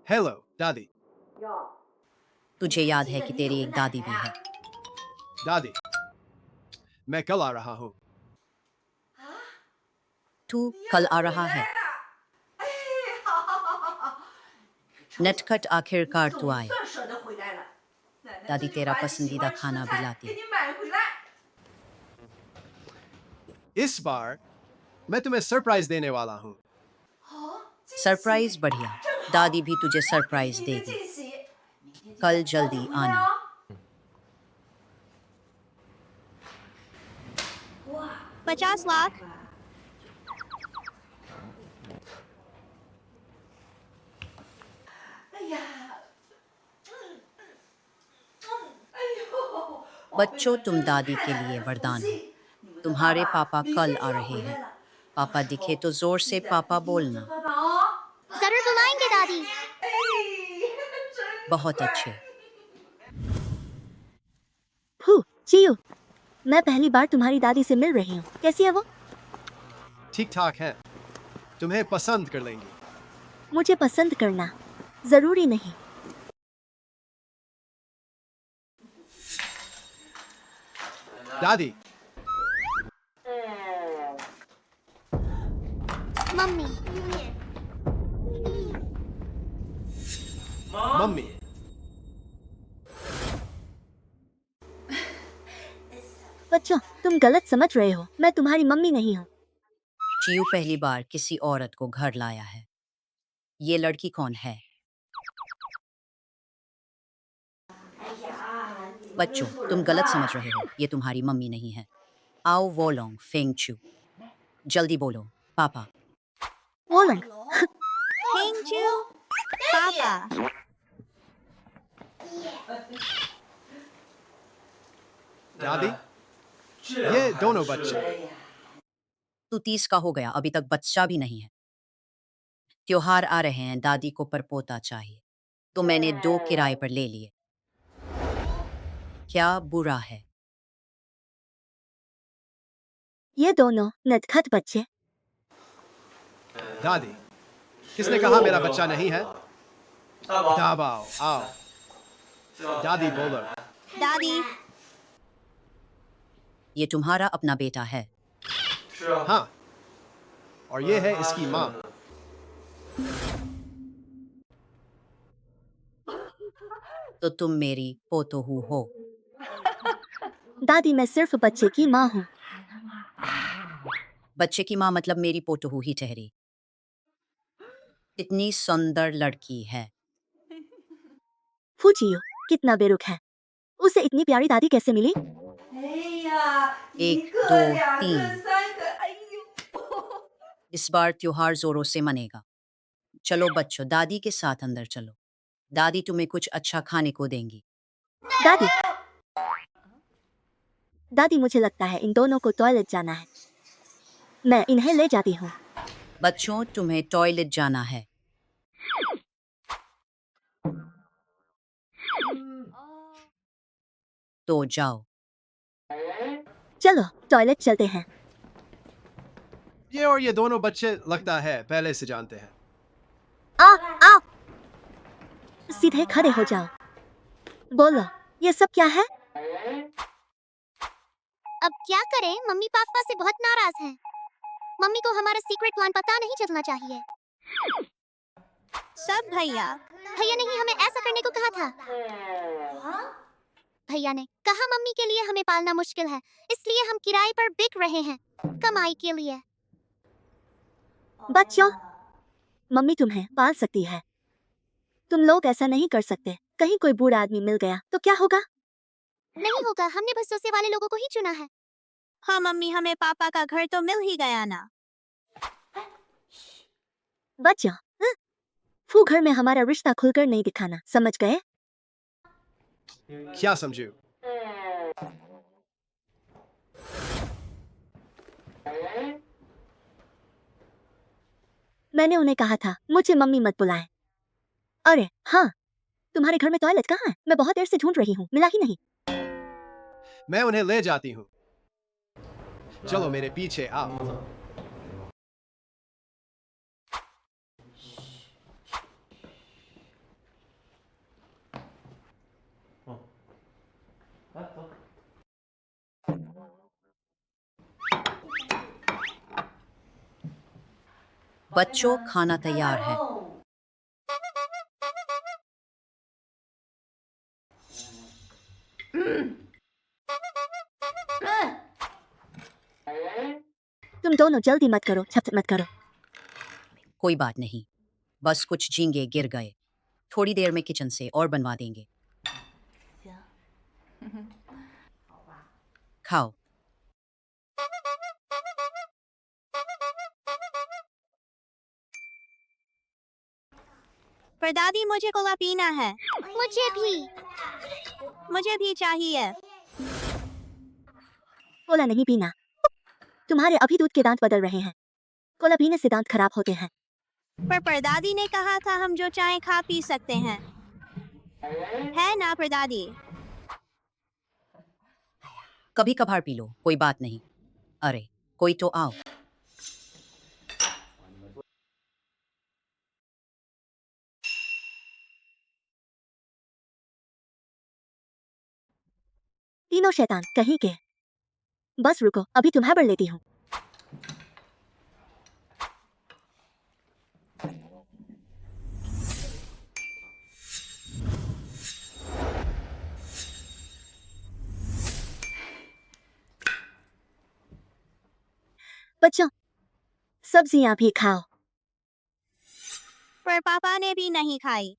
हेलो दादी। तुझे याद है कि तेरी एक दादी भी है? दादी, मैं कल आ रहा हूँ। तू कल आ रहा है? नटखट, आखिरकार तू आए। दादी तेरा पसंदीदा खाना भी लाती है। इस बार मैं तुम्हें सरप्राइज देने वाला हूँ। सरप्राइज? बढ़िया, दादी भी तुझे सरप्राइज देगी। कल जल्दी आना। 50 लाख। बच्चों, तुम दादी के लिए वरदान हो। तुम्हारे पापा कल आ रहे हैं। पापा दिखे तो जोर से पापा बोलना। जरूर बुलाएंगे दादी। बहुत अच्छे। फू, चियो, मैं पहली बार तुम्हारी दादी से मिल रही हूँ। कैसी है वो? ठीक ठाक है, तुम्हें पसंद कर लेंगी। मुझे पसंद करना जरूरी नहीं। दादी, मम्मी। मम्मी। बच्चों, तुम गलत समझ रहे हो। मैं तुम्हारी मम्मी नहीं हूँ। चियू पहली बार किसी औरत को घर लाया है। ये लड़की कौन है? बच्चों, तुम गलत समझ रहे हो। ये तुम्हारी मम्मी नहीं है। आओ वोलोंग फेंगचू, जल्दी बोलो पापा। वोलोंग। हेंगचू पापा। दादी, ये दोनों बच्चे। तू 30 का हो गया, अभी तक बच्चा भी नहीं है। त्योहार आ रहे हैं, दादी को परपोता चाहिए, तो मैंने 2 किराए पर ले लिए। क्या बुरा है? ये दोनों नटखट बच्चे। दादी, किसने कहा मेरा बच्चा नहीं है? दबाओ, आओ। दादी बोलो। दादी, ये तुम्हारा अपना बेटा है? हाँ, और ये है इसकी माँ। तो तुम मेरी पोतोहू हो? दादी, मैं सिर्फ बच्चे की माँ हूँ। बच्चे की माँ मतलब मेरी पोतोहू ही ठहरी। इतनी सुंदर लड़की है। फूचियो, कितना बेरुख है। उसे इतनी प्यारी दादी कैसे मिली? 1, 2, 3। इस बार त्योहार जोरों से मनेगा। चलो बच्चों, दादी के साथ अंदर चलो। दादी तुम्हें कुछ अच्छा खाने को देंगी। दादी, दादी, मुझे लगता है इन दोनों को टॉयलेट जाना है। मैं इन्हें ले जाती हूँ। बच्चों, तुम्हें टॉयलेट जाना है। तो जाओ। चलो टॉयलेट चलते हैं। ये और ये दोनों बच्चे लगता है पहले से जानते हैं। आ सीधे खड़े हो जाओ। बोलो, ये सब क्या है? अब क्या करें, मम्मी पापा से बहुत नाराज हैं। मम्मी को हमारा सीक्रेट प्लान पता नहीं चलना चाहिए। सब भैया, भैया ने ही हमें ऐसा करने को कहा था। भैया ने कहा मम्मी के लिए हमें पालना मुश्किल है, इसलिए हम किराए पर बिक रहे हैं कमाई के लिए। बच्चों, मम्मी तुम्हें पाल सकती है। तुम लोग ऐसा नहीं कर सकते। कहीं कोई बूढ़ा आदमी मिल गया तो क्या होगा? नहीं होगा, हमने भरोसे वाले लोगों को ही चुना है। हाँ मम्मी, हमें पापा का घर तो मिल ही गया ना। बच्चों, फू घर में हमारा रिश्ता खुलकर नहीं दिखाना, समझ गए? क्या समझू? मैंने उन्हें कहा था मुझे मम्मी मत बुलाएं। अरे हाँ, तुम्हारे घर में टॉयलेट कहाँ है? मैं बहुत देर से ढूंढ रही हूँ, मिला ही नहीं। मैं उन्हें ले जाती हूँ। चलो मेरे पीछे आओ। बच्चों, खाना तैयार है। तुम दोनों जल्दी मत करो, झपझप मत करो। कोई बात नहीं, बस कुछ झींगे गिर गए। थोड़ी देर में किचन से और बनवा देंगे। खाओ। पर दादी, मुझे कोला पीना है। मुझे भी चाहिए। कोला नहीं पीना। तुम्हारे अभी दूध के दांत बदल रहे हैं। कोला पीने से दांत खराब होते हैं। पर दादी ने कहा था हम जो चाहे खा पी सकते हैं, है ना पर दादी? कभी कभार पी लो, कोई बात नहीं। अरे कोई तो आओ। तीनों शैतान कहीं के। बस रुको, अभी तुम्हें भर लेती हूँ। बच्चों, सब्जियां भी खाओ। पर पापा ने भी नहीं खाई।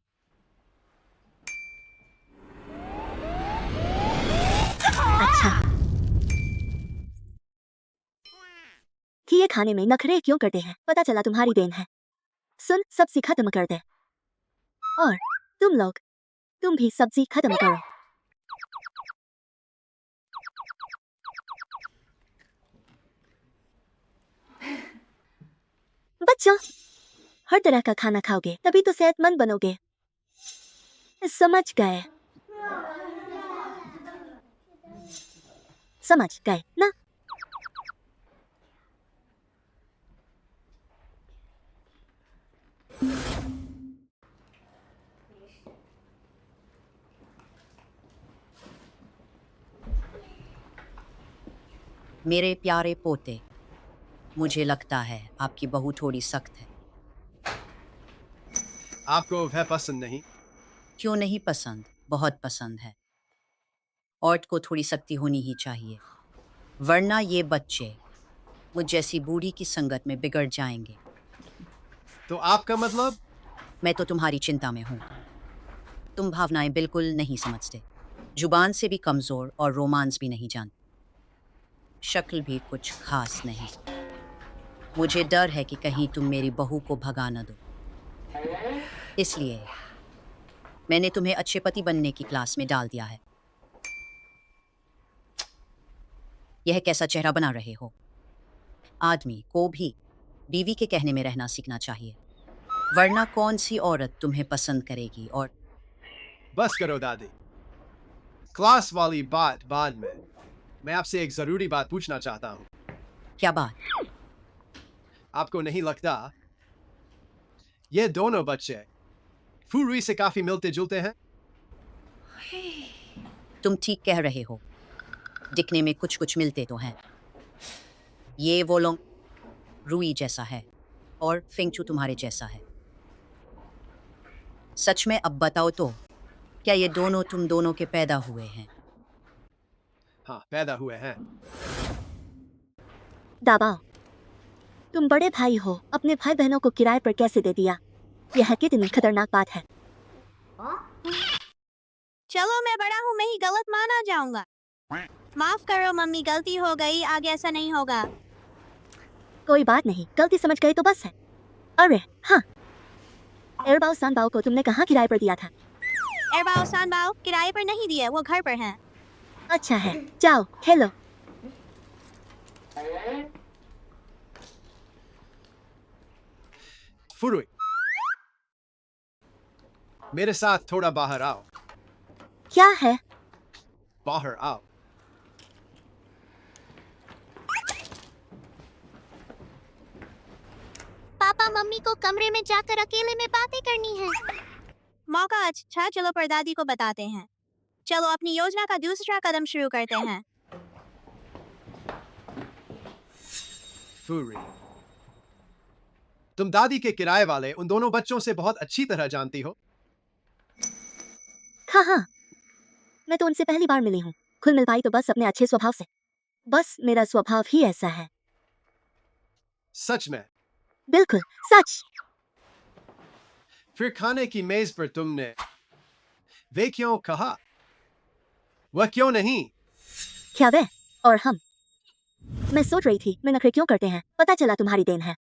अच्छा, कि ये खाने में नखरे क्यों करते हैं? पता चला तुम्हारी देन है। सुन, सब्जी खत्म कर दे। और तुम भी सब्जी खत्म करो। बच्चों, हर तरह का खाना खाओगे तभी तो सेहतमंद बनोगे। समझ गए? समझ गए ना? मेरे प्यारे पोते, मुझे लगता है आपकी बहू थोड़ी सख्त है। आपको वह पसंद नहीं? क्यों नहीं पसंद, बहुत पसंद है। औरत को थोड़ी सख्ती होनी ही चाहिए, वरना ये बच्चे मुझ जैसी बूढ़ी की संगत में बिगड़ जाएंगे। तो आपका मतलब? मैं तो तुम्हारी चिंता में हूँ। तुम भावनाएं बिल्कुल नहीं समझते, जुबान से भी कमजोर और रोमांस भी नहीं जानते, शक्ल भी कुछ खास नहीं। मुझे डर है कि कहीं तुम मेरी बहू को भगा न दो, इसलिए मैंने तुम्हें अच्छे पति बनने की क्लास में डाल दिया है। यह कैसा चेहरा बना रहे हो? आदमी को भी बीवी के कहने में रहना सीखना चाहिए, वरना कौन सी औरत तुम्हें पसंद करेगी। और बस करो दादी, क्लास वाली बात बाद में। मैं आपसे एक जरूरी बात पूछना चाहता हूँ। क्या बात? आपको नहीं लगता ये दोनों बच्चे फूरुई से काफी मिलते जुलते हैं। तुम ठीक कह रहे हो, दिखने में कुछ कुछ मिलते तो हैं। ये वो लोग रूई जैसा है और फेंगचू तुम्हारे जैसा है। सच में अब बताओ तो, क्या ये दोनों तुम दोनों के पैदा हुए हैं? हाँ, पैदा हुए हैं। दाबाओ, तुम बड़े भाई हो, अपने भाई बहनों को किराए पर कैसे दे दिया? यह कितनी खतरनाक बात है। चलो मैं बड़ा हूँ, मैं ही गलत माना जाऊंगा। माफ करो मम्मी, गलती हो गई, आगे ऐसा नहीं होगा। कोई बात नहीं, गलती समझ गए तो बस है। अरे हाँ, एरबाओ सानबाओ को तुमने कहाँ किराए पर दिया था? एरबाओ सानबाओ किराए पर नहीं दिए, वो घर पर हैं। अच्छा है, जाओ खेलो। फुरुई, मेरे साथ थोड़ा बाहर आओ। क्या है? बाहर आओ। पापा मम्मी को कमरे में जाकर अकेले में बातें करनी है। मौका अच्छा, चलो परदादी को बताते हैं। चलो अपनी योजना का दूसरा कदम शुरू करते हैं। फुरुई, तुम दादी के किराए वाले उन दोनों बच्चों से बहुत अच्छी तरह जानती हो। हाँ हाँ, मैं तो उनसे पहली बार मिली हूँ। खुल मिल पाई तो बस अपने अच्छे स्वभाव से। बस मेरा स्वभाव ही ऐसा है। सच में? बिल्कुल सच। फिर खाने की मेज पर तुमने वे क्यों कहा? वह क्यों नहीं? क्या वे और हम? मैं सोच रही थी मैं नखरे क्यों करते हैं, पता चला तुम्हारी देन है।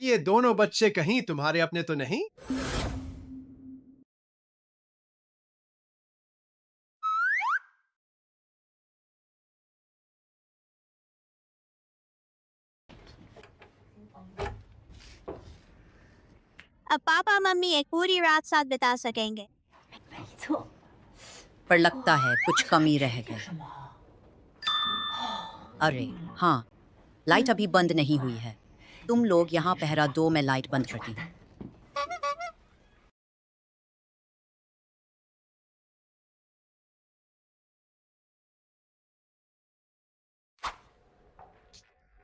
ये दोनों बच्चे कहीं तुम्हारे अपने तो नहीं? अब पापा मम्मी एक पूरी रात साथ बिता सकेंगे। पर लगता है कुछ कमी रह गई। अरे हाँ, लाइट अभी बंद नहीं हुई है। तुम लोग यहाँ पहरा दो, मैं लाइट बंद करती हूँ।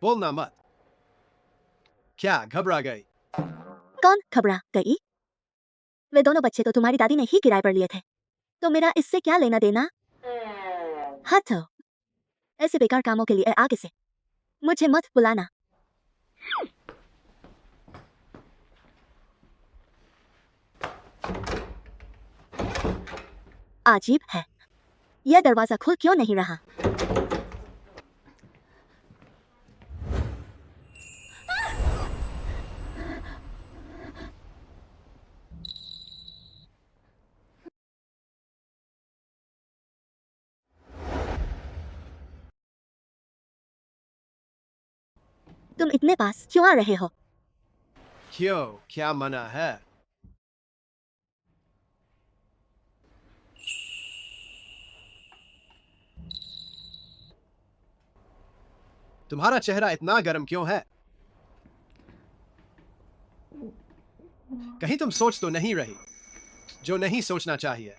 बोलना मत। क्या घबरा गई? कौन घबरा गई? वे दोनों बच्चे तो तुम्हारी दादी ने ही किराए पर लिए थे, तो मेरा इससे क्या लेना देना? हटो, ऐसे बेकार कामों के लिए आगे से मुझे मत बुलाना। अजीब है, यह दरवाजा खुल क्यों नहीं रहा? तुम इतने पास क्यों आ रहे हो? क्यों, क्या मना है? तुम्हारा चेहरा इतना गर्म क्यों है? कहीं तुम सोच तो नहीं रही जो नहीं सोचना चाहिए?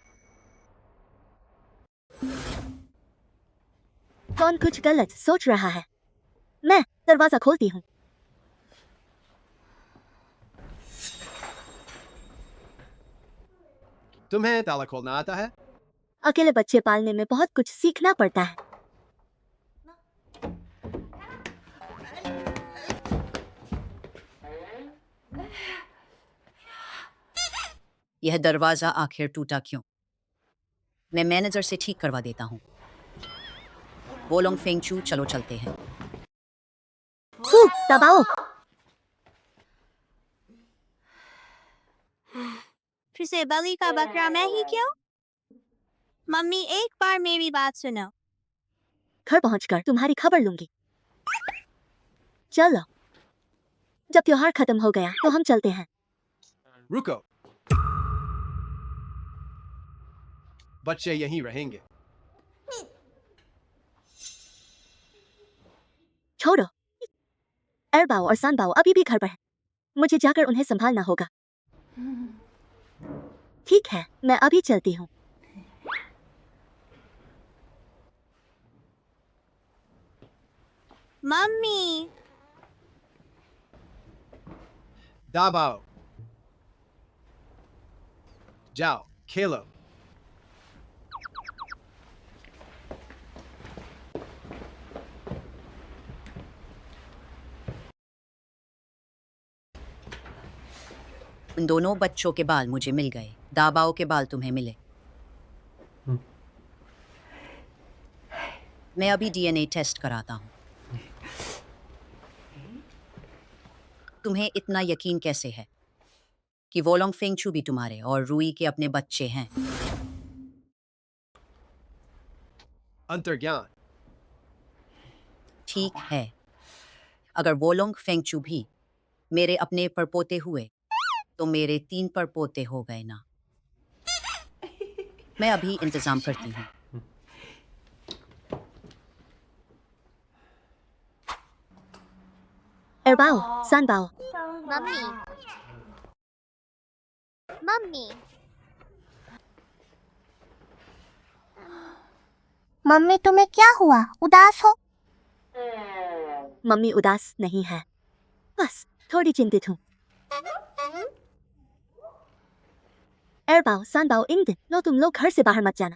कौन कुछ गलत सोच रहा है? मैं दरवाजा खोलती हूँ। तुम्हें ताला खोलना आता है? अकेले बच्चे पालने में बहुत कुछ सीखना पड़ता है। यह दरवाजा आखिर टूटा क्यों? मैं मैनेजर से ठीक करवा देता हूँ। वो लोग फेंगचू, चलो चलते हैं। दबाओ। फिर से बलि का बकरा मैं ही क्यों? मम्मी एक बार मेरी बात सुनो। घर पहुंचकर तुम्हारी खबर लूंगी। चलो, जब त्योहार खत्म हो गया तो हम चलते हैं। रुको, बच्चे यहीं रहेंगे। छोड़ो, एरबाओ और सानबाओ अभी भी घर पर हैं। मुझे जाकर उन्हें संभालना होगा। ठीक है, मैं अभी चलती हूँ। मम्मी, दाबाओ, जाओ, खेलो। उन दोनों बच्चों के बाल मुझे मिल गए, दाबाओ के बाल तुम्हें मिले। मैं अभी डीएनए टेस्ट कराता हूँ। तुम्हें इतना यकीन कैसे है कि वोलोंग फेंगचू भी तुम्हारे और रूई के अपने बच्चे हैं? अंतर्ज्ञान। ठीक है, अगर वोलोंग फेंगचू भी मेरे अपने परपोते हुए तो मेरे 3 परपोते हो गए ना। मैं अभी इंतजाम करती हूँ। एरबाओ, सानबाओ, मम्मी मम्मी मम्मी तुम्हें क्या हुआ, उदास हो? मम्मी उदास नहीं है, बस थोड़ी चिंतित हूँ। एरबाओ, सानबाओ, इन दिनों तुम लोग घर से बाहर मत जाना।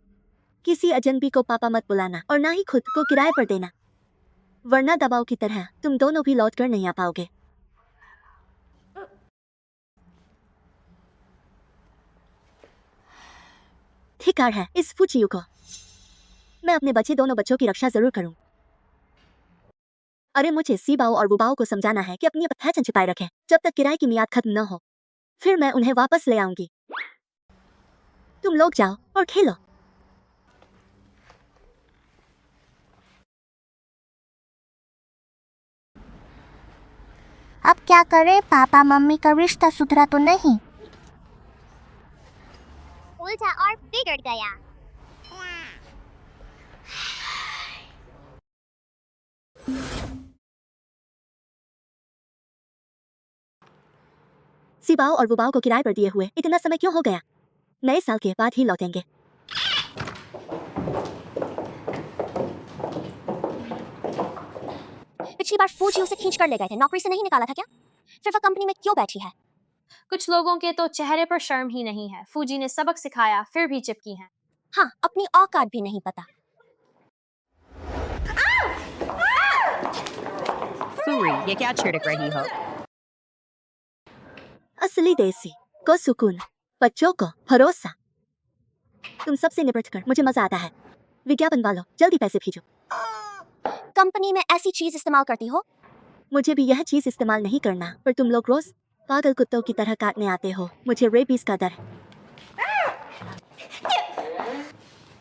किसी अजनबी को पापा मत बुलाना और ना ही खुद को किराए पर देना, वरना दबाव की तरह तुम दोनों भी लौट कर नहीं आ पाओगे। धिक्कार है इस फुचियू को। मैं अपने दोनों बच्चों की रक्षा जरूर करूं। अरे मुझे सीबाओ और बुबाओ को समझाना है कि अपनी पहचान छिपाए रखें जब तक किराए की मियाद खत्म न हो, फिर मैं उन्हें वापस ले आऊंगी। तुम लोग जाओ और खेलो। अब क्या करें, पापा मम्मी का रिश्ता सुधरा तो नहीं। उल्टा और बिगड़ गया। सीबाओ और बुबाओ को किराए पर दिए हुए इतना समय क्यों हो गया? नए साल के बाद ही लौटेंगे। पिछली बार फूजी उसे खींच कर ले गए थे, नौकरी से नहीं निकाला था क्या? फिर वह कंपनी में क्यों बैठी है? कुछ लोगों के तो चेहरे पर शर्म ही नहीं है। फूजी ने सबक सिखाया फिर भी चिपकी हैं। हाँ, अपनी औकात भी नहीं पता। फूरी, ये क्या छिड़क रही हो? असली देसी को सुकून, बच्चों को भरोसा। तुम सबसे निपट कर मुझे मजा आता है। विज्ञापन वालों, जल्दी पैसे भेजो। कंपनी में ऐसी चीज इस्तेमाल करती हो? मुझे भी यह चीज इस्तेमाल नहीं करना, पर तुम लोग रोज पागल कुत्तों की तरह काटने आते हो। मुझे रेबीज का डर है।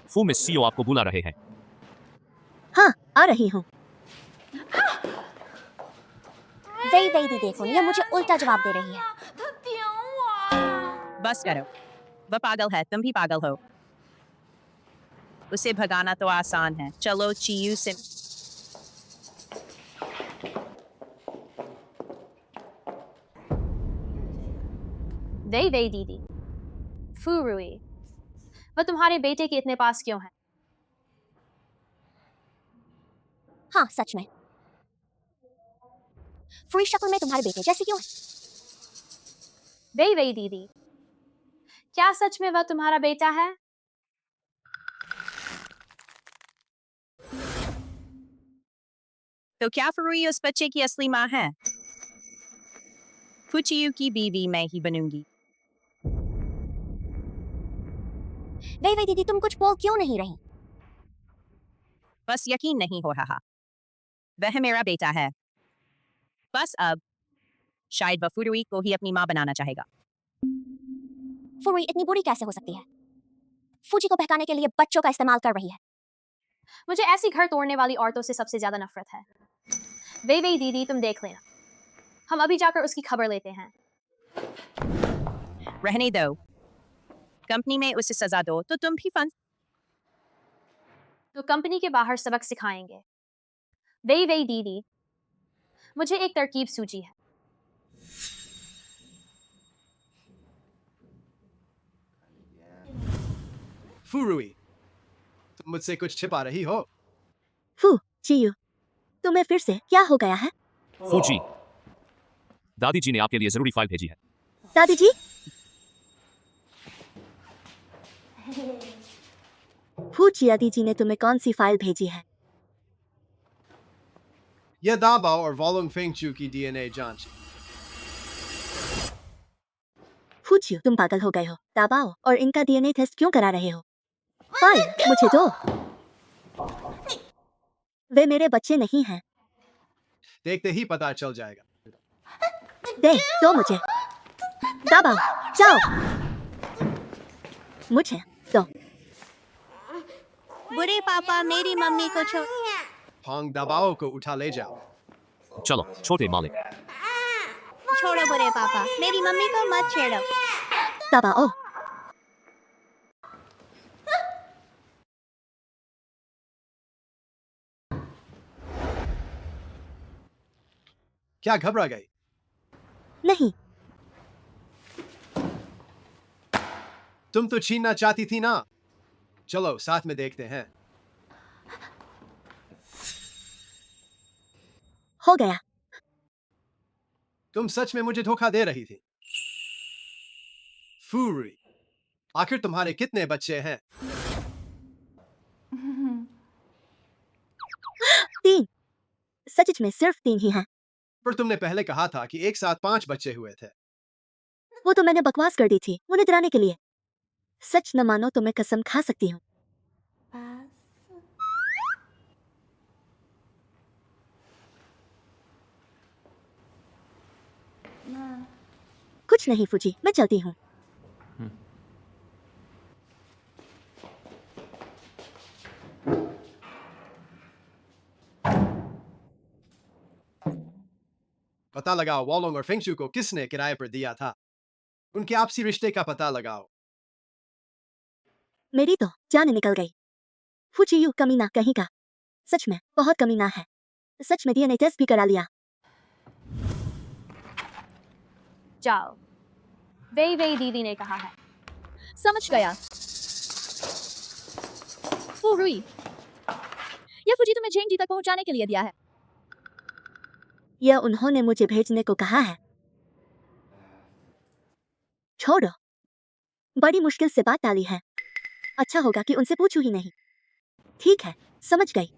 फू मिस सीओ आपको बुला रहे हैं। हाँ, आ रही हूँ। वही दी देखो, ये मुझे उल्टा जवाब दे रही है। बस करो, वह पागल है, तुम भी पागल हो। उसे भगाना तो आसान है, चलो चियू से। वे दीदी, फूरुई, वह तुम्हारे बेटे के इतने पास क्यों है? हाँ, सच में फ्री शक्ल में तुम्हारे बेटे जैसे क्यों है? वे दीदी, क्या सच में वह तुम्हारा बेटा है? तो क्या फरूई उस बच्चे की असली माँ है? फुचियू की बीवी मैं ही बनूंगी। वे दीदी, तुम कुछ बोल क्यों नहीं रही? बस यकीन नहीं हो रहा, वह मेरा बेटा है। बस अब शायद वह फुरुई को ही अपनी माँ बनाना चाहेगा। फुरुई इतनी बुरी कैसे हो सकती है? फूजी को बहकाने के लिए बच्चों का इस्तेमाल कर रही है। मुझे ऐसी घर तोड़ने वाली औरतों से सबसे ज्यादा नफरत है। वे दीदी, तुम देख लेना, हम अभी जाकर उसकी खबर लेते हैं। रहने दो, कंपनी में उसे सजा दो तो तुम भी फंस। तो कंपनी के बाहर सबक सिखाएंगे। वे दीदी, मुझे एक तरकीब सूझी है। फुरुई, तुम मुझसे कुछ छिपा रही हो? फू चियू, तुम्हें फिर से क्या हो गया है? फूजी, दादी जी ने आपके लिए जरूरी फाइल भेजी है। दादी जी? फू चियादी जी ने तुम्हें कौन सी फाइल भेजी है? यह दाबाओ और वॉलोंग फेंगचू की डीएनए जांच। फू चियू, तुम पागल हो गए हो। दाबाओ और इनका डीएनए टेस्ट क्यों करा रहे हो? फाइल मुझे दो। वे मेरे बच्चे नहीं हैं। देखते ही पता चल जाएगा। दे दो मुझे। दबाओ, जाओ। मुझे दो। बुरे पापा मेरी मम्मी को होंग दाबाओ को उठा ले जाओ। चलो छोटे मालिक। छोड़ो बुरे पापा, मेरी मम्मी को मत छेड़ो। दबाओ। क्या घबरा गई? नहीं, तुम तो छीनना चाहती थी ना। चलो साथ में देखते हैं। हो गया। तुम सच में मुझे धोखा दे रही थी। फूरी, आखिर तुम्हारे कितने बच्चे हैं? 3। सच में सिर्फ 3 ही हैं। पर तुमने पहले कहा था कि एक साथ 5 बच्चे हुए थे। वो तो मैंने बकवास कर दी थी उन्हें डराने के लिए। सच न मानो तो मैं कसम खा सकती हूँ। कुछ नहीं फूजी, मैं चलती हूँ। पता लगाओ वॉलोंग और फेंगशू को किसने किराए पर दिया था। उनके आपसी रिश्ते का पता लगाओ। मेरी तो जान निकल गई। फूचियू कमीना कहीं का। सच में बहुत कमीना है। सच में डीएनए टेस्ट भी करा लिया। जाओ, वही वही दीदी ने कहा है। समझ गया। फुरुई, यह फुजी तुम्हें जेंग जी तक पहुंचाने के लिए दिया है। यह उन्होंने मुझे भेजने को कहा है। छोड़ो, बड़ी मुश्किल से बात टाली है। अच्छा होगा कि उनसे पूछूं ही नहीं। ठीक है, समझ गई।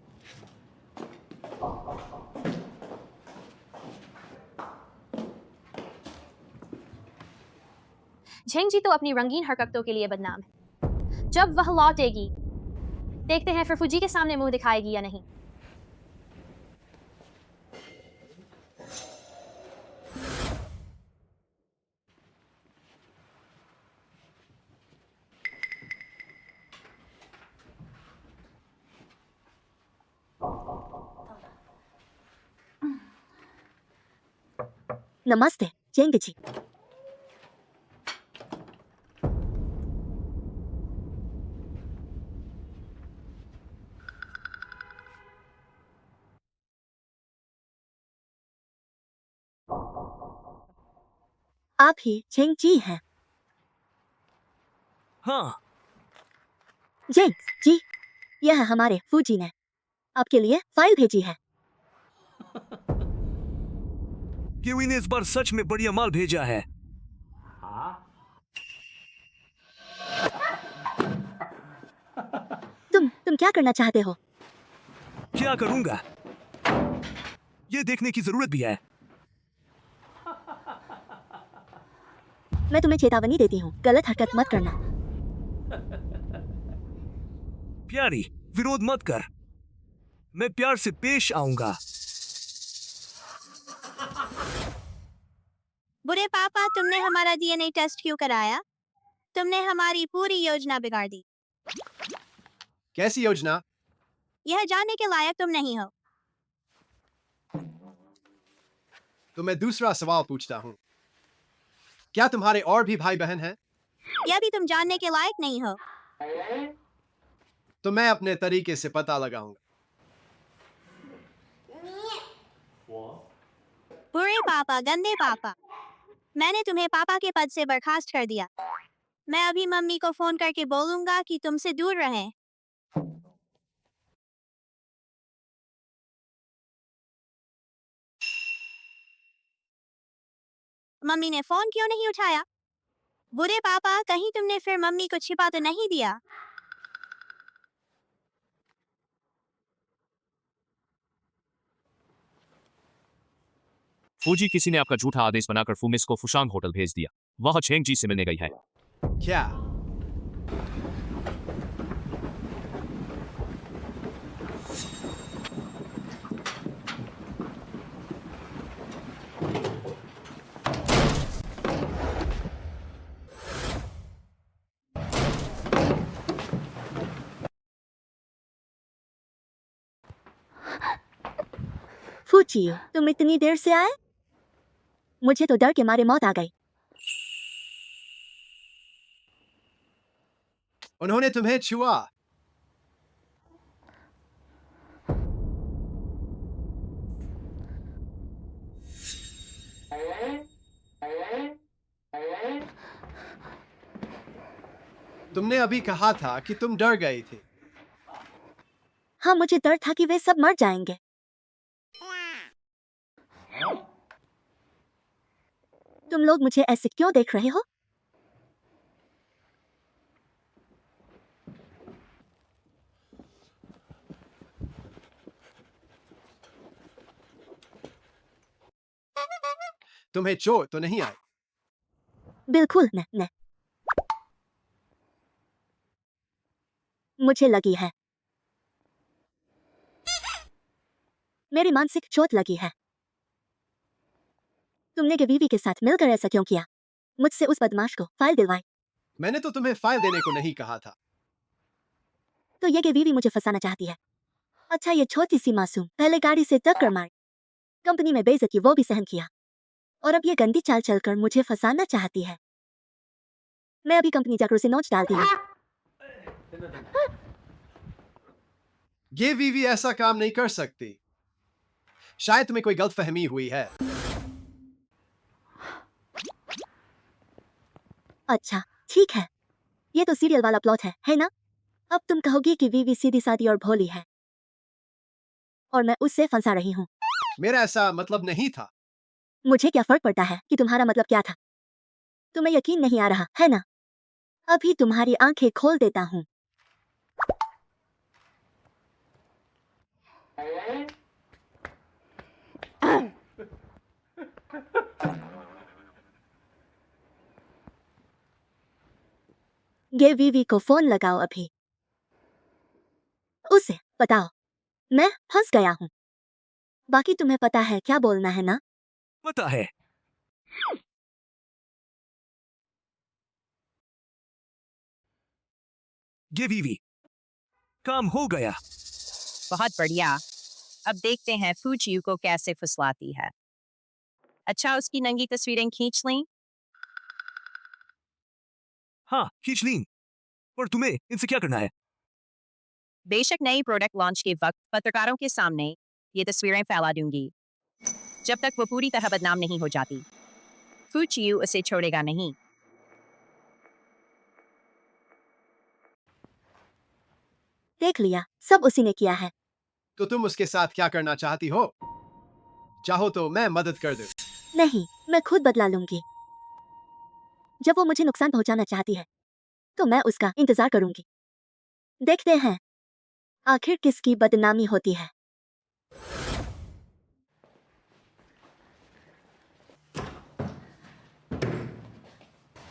झेंगजी तो अपनी रंगीन हरकतों के लिए बदनाम है। जब वह लौटेगी, देखते हैं फिर फुजी के सामने मुंह दिखाएगी या नहीं। नमस्ते जेंग जी। आप ही जेंग जी हैं? हाँ, जेंग जी, यह हमारे फूजी ने आपके लिए फाइल भेजी है। किवी ने इस बार सच में बढ़िया माल भेजा है। तुम क्या करना चाहते हो? क्या करूंगा? ये देखने की जरूरत भी है। मैं तुम्हें चेतावनी देती हूँ, गलत हरकत मत करना। प्यारी, विरोध मत कर। मैं प्यार से पेश आऊंगा। बुरे पापा, तुमने हमारा डीएनए टेस्ट क्यों कराया? तुमने हमारी पूरी योजना बिगाड़ दी। कैसी योजना? यह जानने के लायक तुम नहीं हो। तो मैं दूसरा सवाल पूछता हूँ। क्या तुम्हारे और भी भाई बहन हैं? यह भी तुम जानने के लायक नहीं हो। तो मैं अपने तरीके से पता लगाऊंगा। बुरे पापा, गंदे पापा, मैंने तुम्हें पापा के पद से बर्खास्त कर दिया। मैं अभी मम्मी को फोन करके बोलूंगा कि तुमसे दूर रहें। मम्मी ने फोन क्यों नहीं उठाया? बुरे पापा, कहीं तुमने फिर मम्मी को छिपा तो नहीं दिया? फूजी, किसी ने आपका झूठा आदेश बनाकर फूमिस को फुशांग होटल भेज दिया। वह चेंग जी से मिलने गई है। क्या? फूची, तुम इतनी देर से आए? मुझे तो डर के मारे मौत आ गई। उन्होंने तुम्हें छुआ। तुमने अभी कहा था कि तुम डर गए थे। हाँ, मुझे डर था कि वे सब मर जाएंगे। तुम लोग मुझे ऐसे क्यों देख रहे हो? तुम्हें चोट तो नहीं आई? बिल्कुल न। मुझे लगी है। मेरी मानसिक चोट लगी है। तुमने गेवीवी के साथ मिलकर ऐसा क्यों किया? मुझसे उस बदमाश को फाइल दिलवाई। मैंने तो तुम्हें फाइल देने को नहीं कहा था। तो ये गेवीवी मुझे फंसाना चाहती है। अच्छा, ये छोटी सी मासूम पहले गाड़ी से टक्कर मारी, कंपनी में बेइज्जती वो भी सहन किया, और अब ये गंदी चाल चलकर मुझे फंसाना चाहती है। मैं अभी कंपनी जाकर उसे नोच डालती हूँ। ये वीवी ऐसा काम नहीं कर सकती। शायद तुम्हें कोई गलतफहमी हुई है। अच्छा, ठीक है। ये तो सीरियल वाला प्लॉट है ना? अब तुम कहोगी कि वीवी सीधी सादी और भोली है, और मैं उससे फंसा रही हूँ। मेरा ऐसा मतलब नहीं था। मुझे क्या फर्क पड़ता है कि तुम्हारा मतलब क्या था? तुम्हें यकीन नहीं आ रहा है ना? अभी तुम्हारी आंखें खोल देता हूँ। गे वीवी को फोन लगाओ अभी। उसे बताओ मैं फंस गया हूँ। बाकी तुम्हें पता है क्या बोलना है ना? पता है। ये वीवी, काम हो गया। बहुत बढ़िया। अब देखते हैं फूचियू को कैसे फुसलाती है। अच्छा, उसकी नंगी तस्वीरें खींच लें। हाँ, खींच लीं। और तुम्हें इनसे क्या करना है? बेशक नई प्रोडक्ट लॉन्च के वक्त पत्रकारों के सामने ये तस्वीरें फैला दूंगी, जब तक वो पूरी तरह बदनाम नहीं हो जाती। फूचियू उसे छोड़ेगा नहीं। देख लिया, सब उसी ने किया है। तो तुम उसके साथ क्या करना चाहती हो? चाहो तो मैं मदद कर दूं। नहीं, मैं खुद बदला लूंगी। जब वो मुझे नुकसान पहुंचाना चाहती है तो मैं उसका इंतजार करूंगी। देखते हैं आखिर किसकी बदनामी होती है।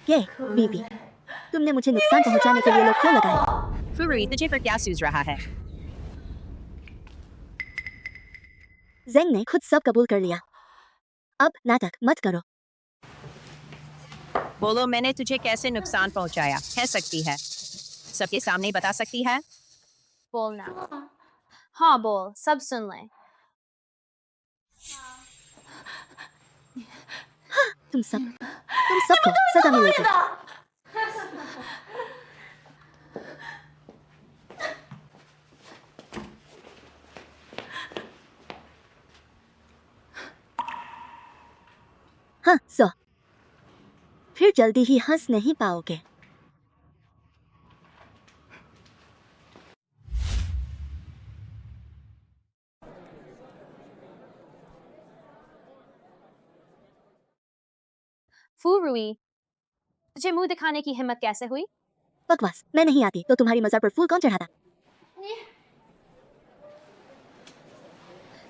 ये बीबी, तुमने मुझे नुकसान पहुंचाने के लिए लोग क्यों लगाए? फुरुई, तुझे पर क्या सूझ रहा है? जेंग ने खुद सब कबूल कर लिया। अब नाटक मत करो। बोलो, मैंने तुझे कैसे नुकसान पहुंचाया? कह सकती है, सबके सामने बता सकती है। बोलना। हाँ बोल, सब सुन लें। तुम सबको सजा मिलेगी। हाँ, फिर जल्दी ही हंस नहीं पाओगे। फूरुई, तुझे मुंह दिखाने की हिम्मत कैसे हुई? बकवास, मैं नहीं आती तो तुम्हारी मज़ार पर फूल कौन चढ़ाता?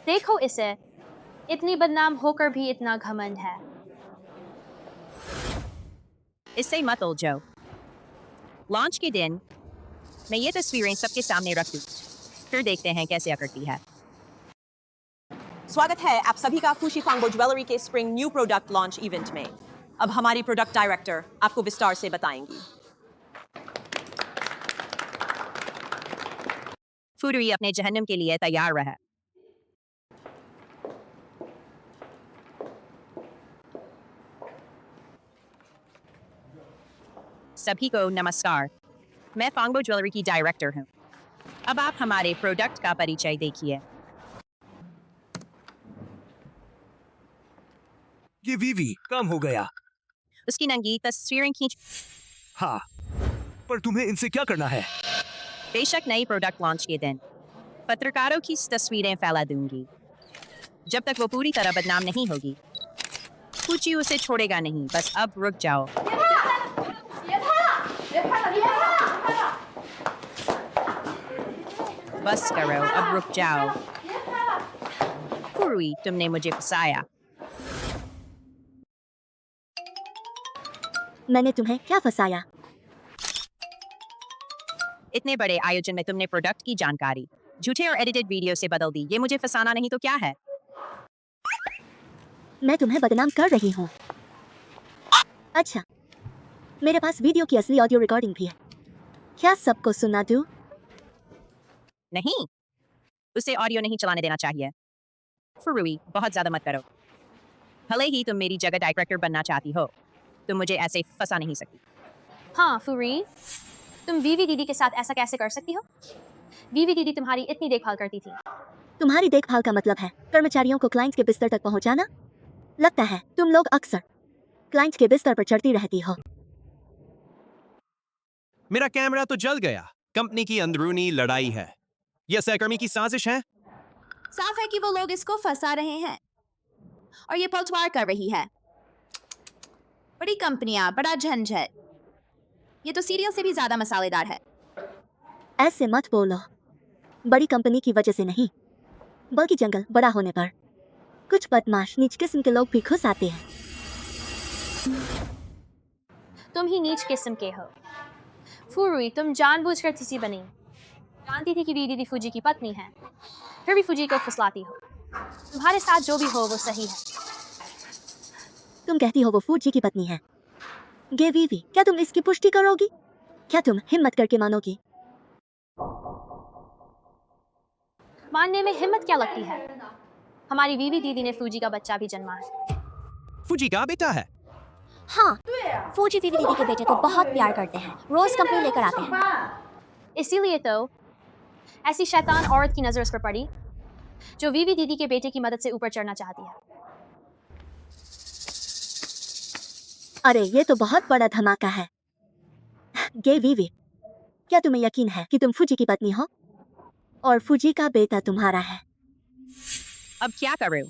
देखो इसे, इतनी बदनाम होकर भी इतना घमंड है। इससे मत उलझो। लॉन्च के दिन मैं ये तस्वीरें सबके सामने रख दूँ, फिर देखते हैं कैसे अकड़ती है। स्वागत है आप सभी का फूशी फांगबो ज्वेलरी के spring new product launch event में। अब हमारी प्रोडक्ट डायरेक्टर आपको विस्तार से बताएंगी। फूरुई अपने जहन्नुम के लिए तैयार रहा। सभी को नमस्कार, मैं फांगबो ज्वेलरी की डायरेक्टर हूँ। अब आप हमारे प्रोडक्ट का परिचय देखिए। ये वीवी कम हो गया। उसकी नंगी तस्वीरें खींच। हाँ, पर तुम्हें इनसे क्या करना है? बेशक नई प्रोडक्ट लॉन्च के दिन पत्रकारों की तस्वीरें फैला दूंगी। जब तक वो पूरी तरह बदनाम नहीं होगी, फूची उसे छोड़ेगा नहीं। बस अब रुक जाओ। बस करो, अब रुक जाओ। फूरुई, तुमने मुझे फंसाया। मैंने तुम्हें क्या फंसाया? इतने बड़े आयोजन में तुमने प्रोडक्ट की जानकारी झूठे और एडिटेड वीडियो से बदल दी। ये मुझे फंसाना नहीं तो क्या है? मैं तुम्हें बदनाम कर रही हूँ। अच्छा, मेरे पास वीडियो की असली ऑडियो रिकॉर्डिंग भी है। क्या सबको सुना दूँ? नहीं, उसे ऑडियो नहीं चलाने देना चाहिए। फूरुई, बहुत ज्यादा मत करो। भले ही तुम मेरी जगह डायरेक्टर बनना चाहती हो, तुम मुझे ऐसे फंसा नहीं सकती। हाँ फूरुई, तुम वीवी दीदी के साथ ऐसा कैसे कर सकती हो? वीवी दीदी तुम्हारी इतनी देखभाल करती थी। तुम्हारी देखभाल का मतलब है कर्मचारियों को क्लाइंट के बिस्तर तक पहुंचाना? लगता है तुम लोग अक्सर क्लाइंट के बिस्तर पर चढ़ती रहती हो। मेरा कैमरा तो जल गया। कंपनी की अंदरूनी लड़ाई है। यह सहकर्मी की साजिश है। साफ है कि वो लोग इसको फंसा रहे हैं और ये पलटवार कर रही है। बड़ी कंपनियां, बड़ा झंझट। ये तो सीरियल से भी ज्यादा मसालेदार है। ऐसे मत बोलो। बड़ी कंपनी की वजह से नहीं, बल्कि जंगल बड़ा होने पर कुछ बदमाश नीच किस्म के लोग भी घुस आते हैं। तुम ही नीच किस्म के हो। फूरुई, तुम जानबूझकर किसी बनी। जानती थी कि वी दीदी फूजी की पत्नी है, फिर भी फूजी को फुसलाती हो। तुम्हारे साथ जो भी हो वो सही है। तुम कहती हो वो फूजी की पत्नी है। गे वीवी, क्या तुम इसकी पुष्टि करोगी? क्या तुम हिम्मत करके मानोगी? मानने में हिम्मत क्या लगती है? हमारी वीवी दीदी ने फूजी का बच्चा भी जन्मा है। फूजी का बेटा है। हाँ, फूजी वीवी दीदी के बेटे को बहुत प्यार करते हैं। रोज कंपनी लेकर आते हैं। इसीलिए तो ऐसी शैतान औरत की नजर उस पर पड़ी जो वीवी दीदी के बेटे की मदद से ऊपर चढ़ना चाहती है। अरे ये तो बहुत बड़ा धमाका है। गे वीवी, क्या तुम्हें यकीन है कि तुम फूजी की पत्नी हो और फूजी का बेटा तुम्हारा है? अब क्या करूं?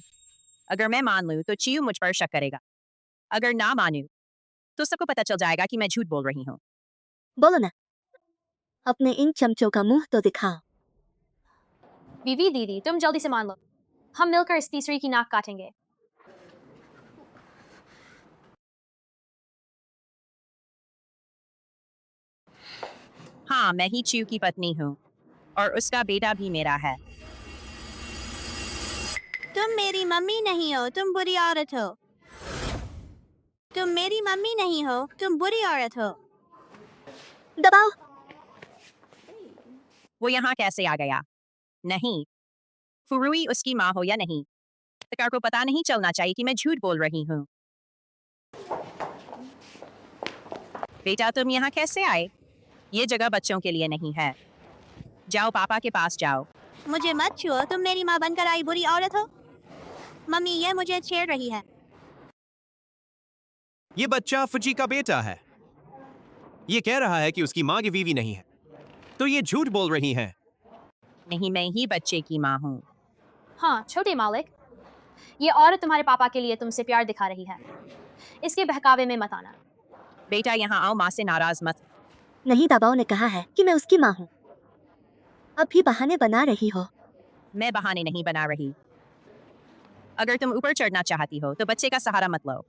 अगर मैं मान लूं तो चियू मुझ पर शक करेगा। अगर ना मानूं तो सबको पता चल जाएगा कि मैं झूठ बोल रही हूँ। बोलो ना, अपने इन चमचों का मुंह तो दिखाओ। वीवी दीदी, तुम जल्दी से मान लो। हम मिलकर इस तीसरी की नाक काटेंगे। हाँ, मैं ही चियू की पत्नी हूँ और उसका बेटा भी मेरा है। तुम मेरी मम्मी नहीं हो, तुम बुरी औरत हो। तुम मेरी मम्मी नहीं हो, तुम बुरी औरत हो। दबाओ। वो यहाँ कैसे आ गया? नहीं, फूरुई उसकी माँ हो या नहीं, पत्रकार को पता नहीं चलना चाहिए कि मैं झूठ बोल रही हूँ। बेटा, तुम यहाँ कैसे आए? ये जगह बच्चों के लिए नहीं है। जाओ, पापा के पास जाओ। मुझे मत छुओ, तुम मेरी माँ बनकर आई बुरी औरत हो। मम्मी, ये मुझे छेड़ रही है। ये बच्चा फूजी का बेटा है। ये कह रहा है कि उसकी माँ की वीवी नहीं है, तो ये झूठ बोल रही है। नहीं, मैं ही बच्चे की माँ हूँ। हाँ छोटे मालिक, ये औरत तुम्हारे पापा के लिए तुमसे प्यार दिखा रही है, इसके बहकावे में मत आना। बेटा यहाँ आओ, माँ से नाराज मत। नहीं, दाबाओ ने कहा है कि मैं उसकी माँ हूँ। अब भी बहाने बना रही हो। मैं बहाने नहीं बना रही। अगर तुम ऊपर चढ़ना चाहती हो तो बच्चे का सहारा मत लो।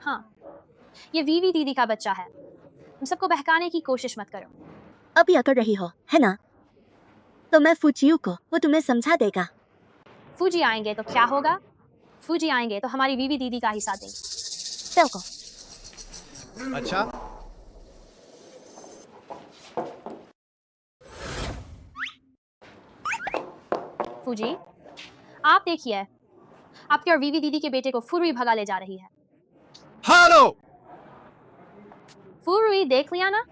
हाँ, ये वीवी दीदी का बच्चा है, तुम सबको बहकाने की कोशिश मत करो। अब या कर रही हो, है ना? तो मैं फूचियू को वो तुम्हें समझा देगा। फूजी आएंगे तो क्या होगा? फूजी आएंगे तो हमारी वीवी दीदी का ही साथ देंगे। बिल्कुल। अच्छा, फूजी, आप देखिए, आपके और वीवी दीदी के बेटे को फुरुई भगा ले जा रही है। हेलो। फुरुई, देख लिया ना?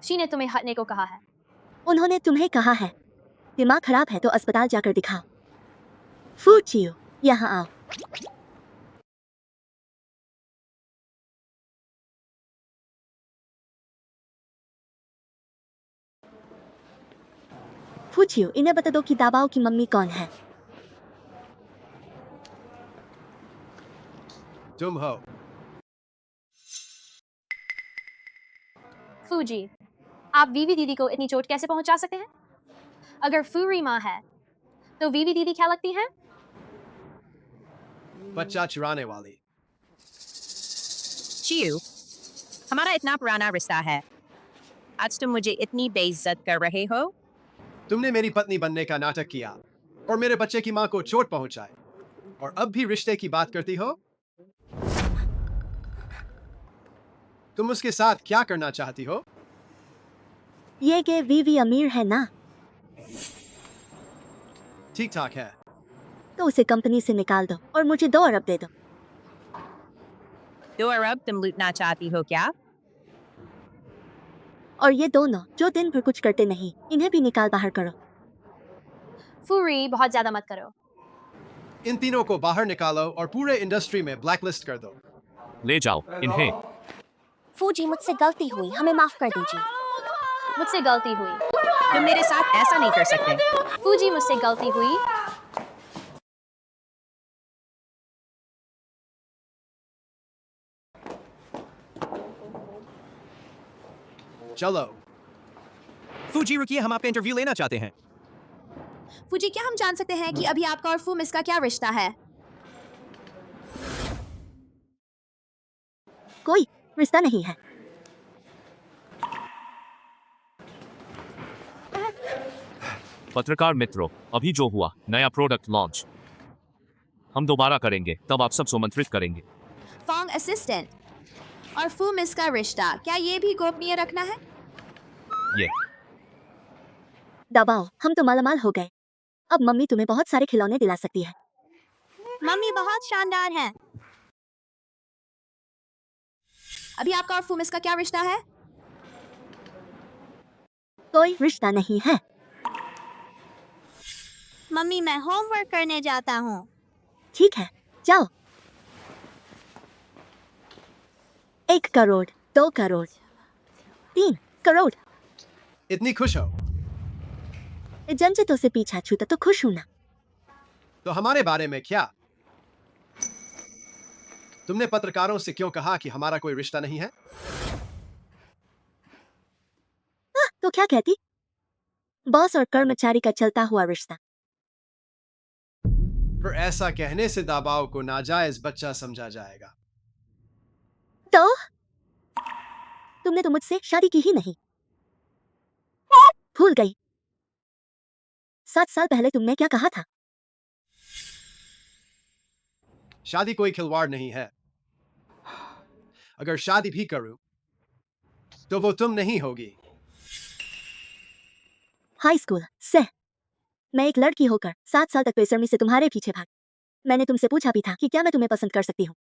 शी ने तुम्हें हटने को कहा है। उन्होंने तुम्हें कहा है। दिमाग खराब है तो अस्पताल जाकर दिखाओ। फूचियू, यहाँ आओ। फूचियू, इन्हें बता दो कि दाबाओ की मम्मी कौन है। तुम हो। फूजी, आप वीवी दीदी को इतनी चोट कैसे पहुंचा सकते हैं? अगर फूरी माँ है तो वीवी दीदी क्या लगती हैं? बच्चा चुराने वाली। चियू, हमारा इतना पुराना रिश्ता है, आज तुम मुझे इतनी बेइज्जत कर रहे हो? तुमने मेरी पत्नी बनने का नाटक किया और मेरे बच्चे की माँ को चोट पहुंचाई, और अब भी रिश्ते की बात करती हो? तुम उसके साथ क्या करना चाहती हो? ये के वीवी अमीर है ना, ठीक ठाक है। तो उसे कंपनी से निकाल दो और मुझे 2 अरब दे दो। 2 अरब तुम लूटना चाहती हो क्या? और ये दोनों जो दिन भर कुछ करते नहीं, इन्हें भी निकाल बाहर करो। फूरी, बहुत ज्यादा मत करो। इन तीनों को बाहर निकालो और पूरे इंडस्ट्री में ब्लैकलिस्ट कर दो। ले जाओ इन्हें। फूजी, मुझसे गलती हुई, हमें माफ कर दीजिए। मुझसे गलती हुई। तुम मेरे साथ ऐसा नहीं कर सकते। फूजी, मुझसे गलती हुई। चलो। फूजी रुकिए, हम आपका इंटरव्यू लेना चाहते हैं। फूजी, क्या हम जान सकते हैं कि अभी आपका और फूमिस का क्या रिश्ता है? कोई रिश्ता नहीं है। पत्रकार मित्रों, अभी जो हुआ, नया प्रोडक्ट लॉन्च हम दोबारा करेंगे, तब आप सब सुमंत्रित करेंगे। फॉन्ग असिस्टेंट और फूमिस का रिश्ता, क्या ये भी गोपनीय रखना है? ये दबाओ, हम तो मालामाल हो गए। अब मम्मी तुम्हें बहुत सारे खिलौने दिला सकती है। मम्मी बहुत शानदार है। अभी आपका और फूमिस का क्या रिश्ता है? कोई रिश्ता नहीं है। मम्मी, मैं होमवर्क करने जाता हूँ। ठीक है, जाओ। 1 करोड़, 2 करोड़, 3 करोड़। इतनी खुश हो जंजितों से पीछा छूता तो खुश हूं ना। तो हमारे बारे में क्या? तुमने पत्रकारों से क्यों कहा कि हमारा कोई रिश्ता नहीं है? तो क्या कहती? बॉस और कर्मचारी का चलता हुआ रिश्ता। पर ऐसा कहने से दबाव को नाजायज बच्चा समझा जाएगा। तो तुमने तो मुझसे शादी की ही नहीं। भूल गई। 7 साल पहले तुमने क्या कहा था? शादी कोई खिलवाड़ नहीं है। अगर शादी भी करूं तो वो तुम नहीं होगी। हाई स्कूल से मैं एक लड़की होकर 7 साल तक बेशर्मी से तुम्हारे पीछे भाग। मैंने तुमसे पूछा भी था कि क्या मैं तुम्हें पसंद कर सकती हूँ।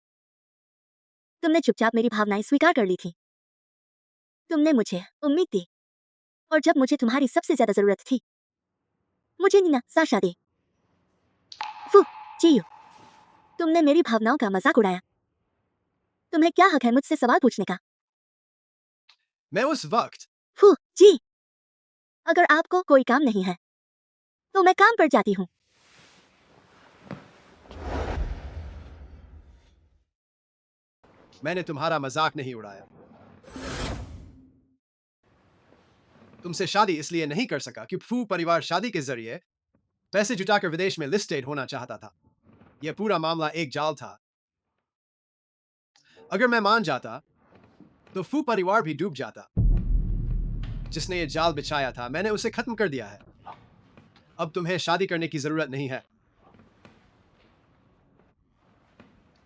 तुमने चुपचाप मेरी भावनाएं स्वीकार कर ली थी। तुमने मुझे उम्मीद दी, और जब मुझे तुम्हारी सबसे ज्यादा जरूरत थी, मुझे नीना साशा दी। फू चियू, तुमने मेरी भावनाओं का मजाक उड़ाया। तुम्हें क्या हक है मुझसे सवाल पूछने का? मैं उस वक्त फू जी, अगर आपको कोई काम नहीं है तो मैं काम पर जाती हूँ। मैंने तुम्हारा मजाक नहीं उड़ाया। तुमसे शादी इसलिए नहीं कर सका कि फू परिवार शादी के जरिए पैसे जुटाकर विदेश में लिस्टेड होना चाहता था। यह पूरा मामला एक जाल था। अगर मैं मान जाता तो फू परिवार भी डूब जाता। जिसने यह जाल बिछाया था मैंने उसे खत्म कर दिया है। अब तुम्हें शादी करने की जरूरत नहीं है।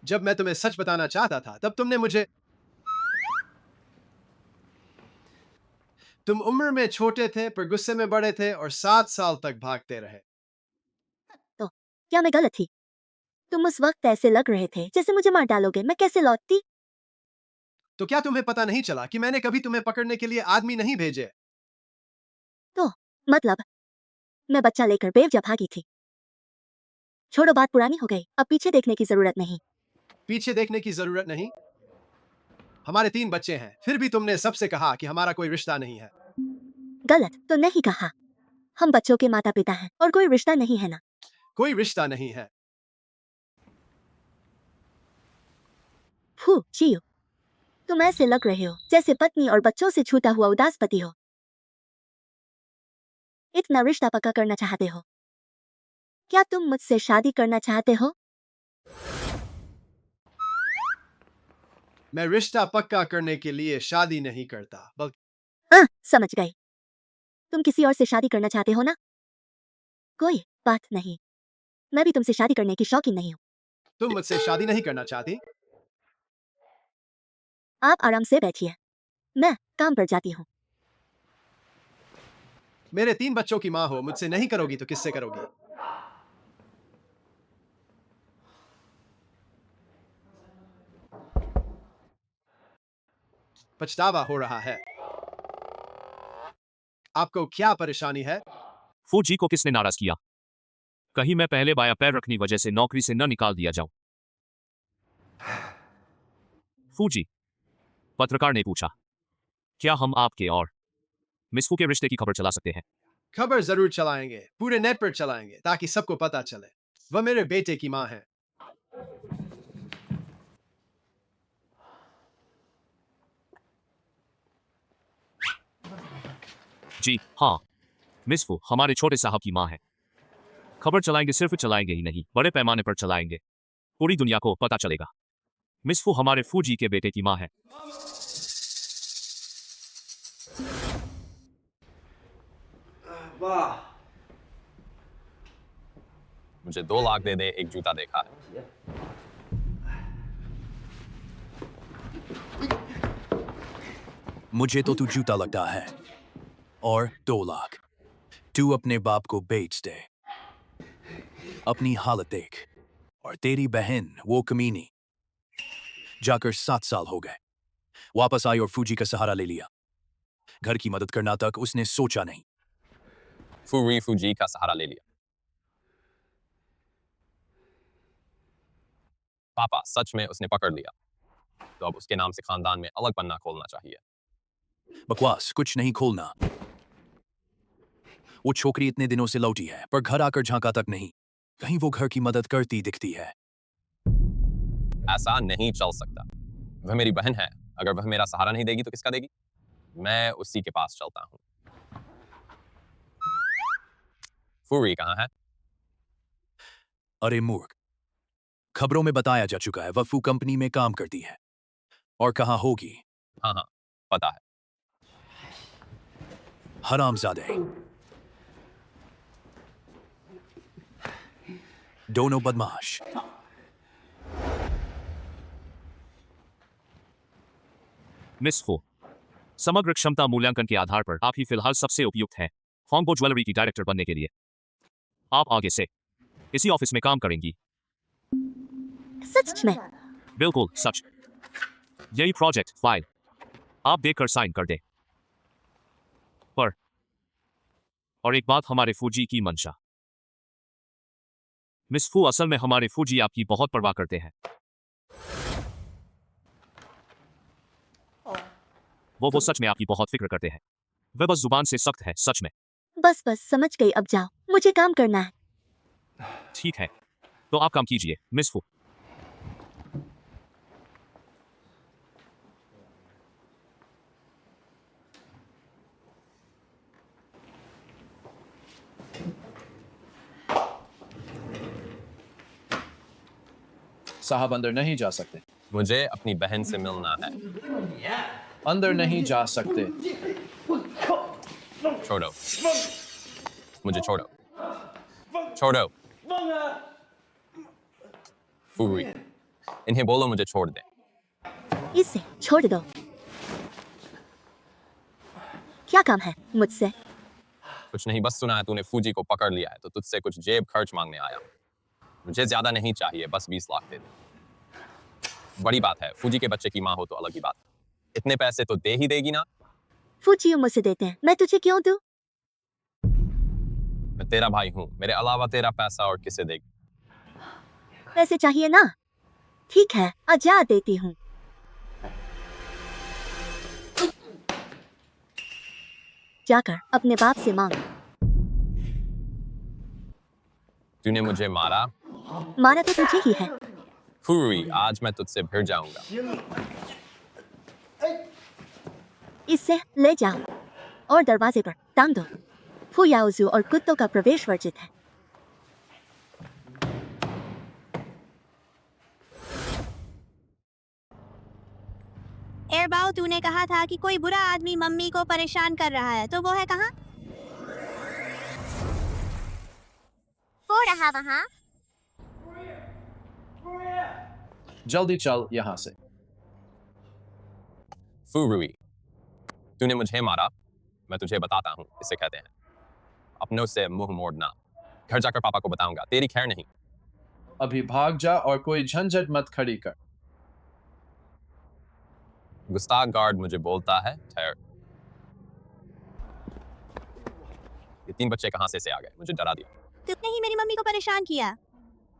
जब मैं तुम्हें सच बताना चाहता था तब तुमने मुझे। तुम उम्र में छोटे थे पर गुस्से में बड़े थे और 7 साल तक भागते रहे। तो क्या मैं गलत थी? तुम उस वक्त ऐसे लग रहे थे जैसे मुझे मार डालोगे। मैं कैसे लौटती? तो क्या तुम्हें पता नहीं चला कि मैंने कभी तुम्हें पकड़ने के लिए आदमी नहीं भेजे? तो मतलब मैं बच्चा लेकर बेवजह भागी थी। छोड़ो, बात पुरानी हो गई। अब पीछे देखने की जरूरत नहीं। पीछे देखने की जरूरत नहीं? हमारे 3 बच्चे हैं, फिर भी तुमने सबसे कहा कि हमारा कोई रिश्ता नहीं है। गलत तो नहीं कहा। हम बच्चों के माता पिता हैं और कोई रिश्ता नहीं है ना। कोई रिश्ता नहीं है। फू जियो, तुम ऐसे लग रहे हो जैसे पत्नी और बच्चों से छूटा हुआ उदास पति हो। इतना रिश्ता पक्का करना चाहते हो? क्या तुम मुझसे शादी करना चाहते हो? मैं रिश्ता पक्का करने के लिए शादी नहीं करता, बल्कि समझ गई। तुम किसी और से शादी करना चाहते हो ना? कोई बात नहीं, मैं भी तुमसे शादी करने की शौकीन नहीं हूँ। तुम मुझसे शादी नहीं करना चाहती? आप आराम से बैठिए, मैं काम पर जाती हूँ। मेरे 3 बच्चों की माँ हो, मुझसे नहीं करोगी तो किससे करोगी? पछतावा हो रहा है। आपको क्या परेशानी है? फूजी को किसने नाराज किया? कहीं मैं पहले बाया पैर रखनी वजह से नौकरी से न निकाल दिया जाऊं। फूजी, पत्रकार ने पूछा, क्या हम आपके और मिस फू के रिश्ते की खबर चला सकते हैं? खबर जरूर चलाएंगे, पूरे नेट पर चलाएंगे ताकि सबको पता चले। वह मेरे बेटे की माँ है। जी हाँ, मिस फू हमारे छोटे साहब की माँ है। खबर चलाएंगे, सिर्फ चलाएंगे ही नहीं, बड़े पैमाने पर चलाएंगे। पूरी दुनिया को पता चलेगा। मिस फू हमारे फूजी के बेटे की माँ है। वाह, मुझे 2 लाख दे दे, एक जूता देखा है। मुझे तो तू जूता लगता है और 2 लाख तू अपने बाप को बेच दे। अपनी हालत देख। और तेरी बहन वो कमीनी जाकर 7 साल हो गए, वापस आई और फूजी का सहारा ले लिया। घर की मदद करना तक उसने सोचा नहीं। फूजी का सहारा ले लिया। पापा, सच में उसने पकड़ लिया तो अब उसके नाम से खानदान में अलग पन्ना खोलना चाहिए। बकवास, कुछ नहीं खोलना। वो छोकरी इतने दिनों से लौटी है पर घर आकर झांका तक नहीं। कहीं वो घर की मदद करती दिखती है। ऐसा नहीं चल सकता। वह मेरी बहन है। अगर वह मेरा सहारा नहीं देगी तो किसका देगी? मैं उसी के पास चलता हूँ। फूरी कहाँ है? अरे मूर्ख, खबरों में बताया जा चुका है वह फू कंपनी में काम करती है। और कहाँ होगी? हाँ हाँ, पता है। हरामजादे, दोनों बदमाश। मिस फू, समग्र क्षमता मूल्यांकन के आधार पर आप ही फिलहाल सबसे उपयुक्त हैं फॉन्गबो ज्वेलरी की डायरेक्टर बनने के लिए। आप आगे से इसी ऑफिस में काम करेंगी। सच में? बिल्कुल सच। यही प्रोजेक्ट फाइल आप देखकर साइन कर दें। पर और एक बात, हमारे फूजी की मंशा। मिस फू, असल में हमारे फूजी आपकी बहुत परवाह करते हैं। वो सच में आपकी बहुत फिक्र करते हैं। वे बस जुबान से सख्त है, सच में। बस समझ गई। अब जाओ, मुझे काम करना है। ठीक है, तो आप काम कीजिए मिस फू। साहब अंदर नहीं जा सकते। मुझे अपनी बहन से मिलना है। अंदर नहीं जा सकते। छोड़ो, मुझे छोड़ो, छोड़ो। फूरी, इन्हें बोलो मुझे छोड़ दे। इसे छोड़ दो। क्या काम है मुझसे? कुछ नहीं, बस सुना है तूने फूजी को पकड़ लिया है तो तुझसे कुछ जेब खर्च मांगने आया हूं। मुझे ज्यादा नहीं चाहिए, बस 20 लाख दे दे। बड़ी बात है, फूजी के बच्चे की माँ हो तो अलग ही बात। इतने पैसे तो दे ही देगी ना? फूजी मुझसे देते हैं, मैं तुझे क्यों दूं? मैं तेरा भाई हूँ, मेरे अलावा तेरा पैसा और किसे देगी? पैसे चाहिए ना? ठीक है, आजा देती हूँ। जाकर अपने बाप से मांग। तूने मुझे मारा? मारा तो तुझे ही है। फूरी, आज मैं तुझसे भिड़ जाऊंगा। इससे ले जाओ और दरवाजे पर टांग दो। फुयाओजू और कुत्तों का प्रवेश वर्जित है। एयरबाओ, तूने कहा था कि कोई बुरा आदमी मम्मी को परेशान कर रहा है, तो वो है कहाँ? हो रहा वहाँ। जल्दी चल यहाँ से। फूरी, तूने मुझे मारा, मैं तुझे बताता हूँ, इसे कहते हैं अपनों से मुंह मोड़ना। घर जाकर पापा को बताऊंगा, तेरी खैर नहीं। अभी भाग जा और कोई झंझट मत खड़ी कर। गुस्ताख गार्ड मुझे बोलता है ठहर। ये 3 बच्चे कहाँ से आ गए? मुझे डरा दिया। तुमने ही मेरी मम्मी को परेशान किया।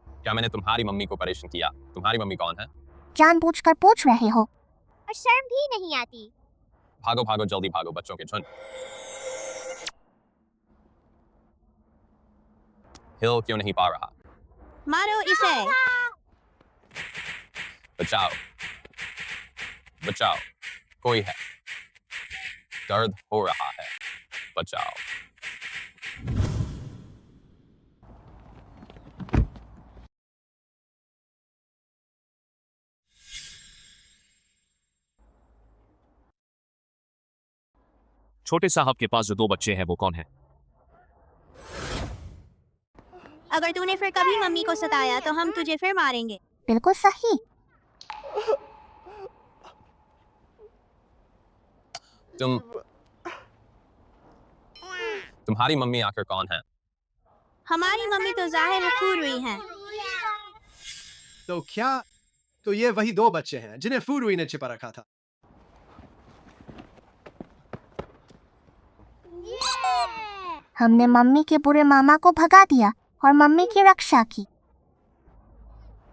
क्या मैंने तुम्हारी मम्मी को परेशान किया? तुम्हारी मम्मी कौन है? जानबूझकर पूछ रहे हो? और शर्म भी नहीं आती। भागो भागो, जल्दी भागो, बच्चों के झुंड। हिल क्यों नहीं पा रहा? मारो इसे। बचाओ, बचाओ, कोई है। दर्द हो रहा है, बचाओ। छोटे साहब के पास जो 2 बच्चे हैं वो कौन है? अगर तूने फिर कभी मम्मी को सताया तो हम तुझे फिर मारेंगे। बिल्कुल सही। तुम्हारी मम्मी आखिर कौन है? हमारी मम्मी तो जाहिर है फूरुई हैं। तो क्या? तो ये वही 2 बच्चे हैं जिन्हें फूरुई ने छिपा रखा था। हमने मम्मी के बुरे मामा को भगा दिया और मम्मी की रक्षा की।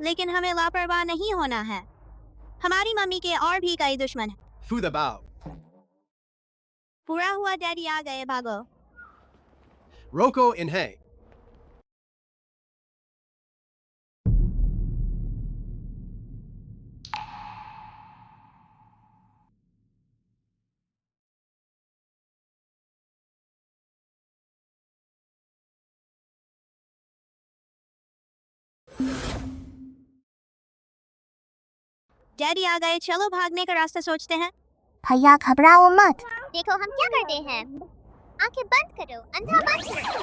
लेकिन हमें लापरवाह नहीं होना है। हमारी मम्मी के और भी कई दुश्मन हैं। फूदाबाओ, पूरा हुआ डैडी आ गए, भागो। रोको इन्हें। डैडी आ गए, चलो भागने का रास्ता सोचते हैं। भैया घबराओ मत। देखो हम क्या करते हैं। आंखें बंद करो, अंधा बंद करो।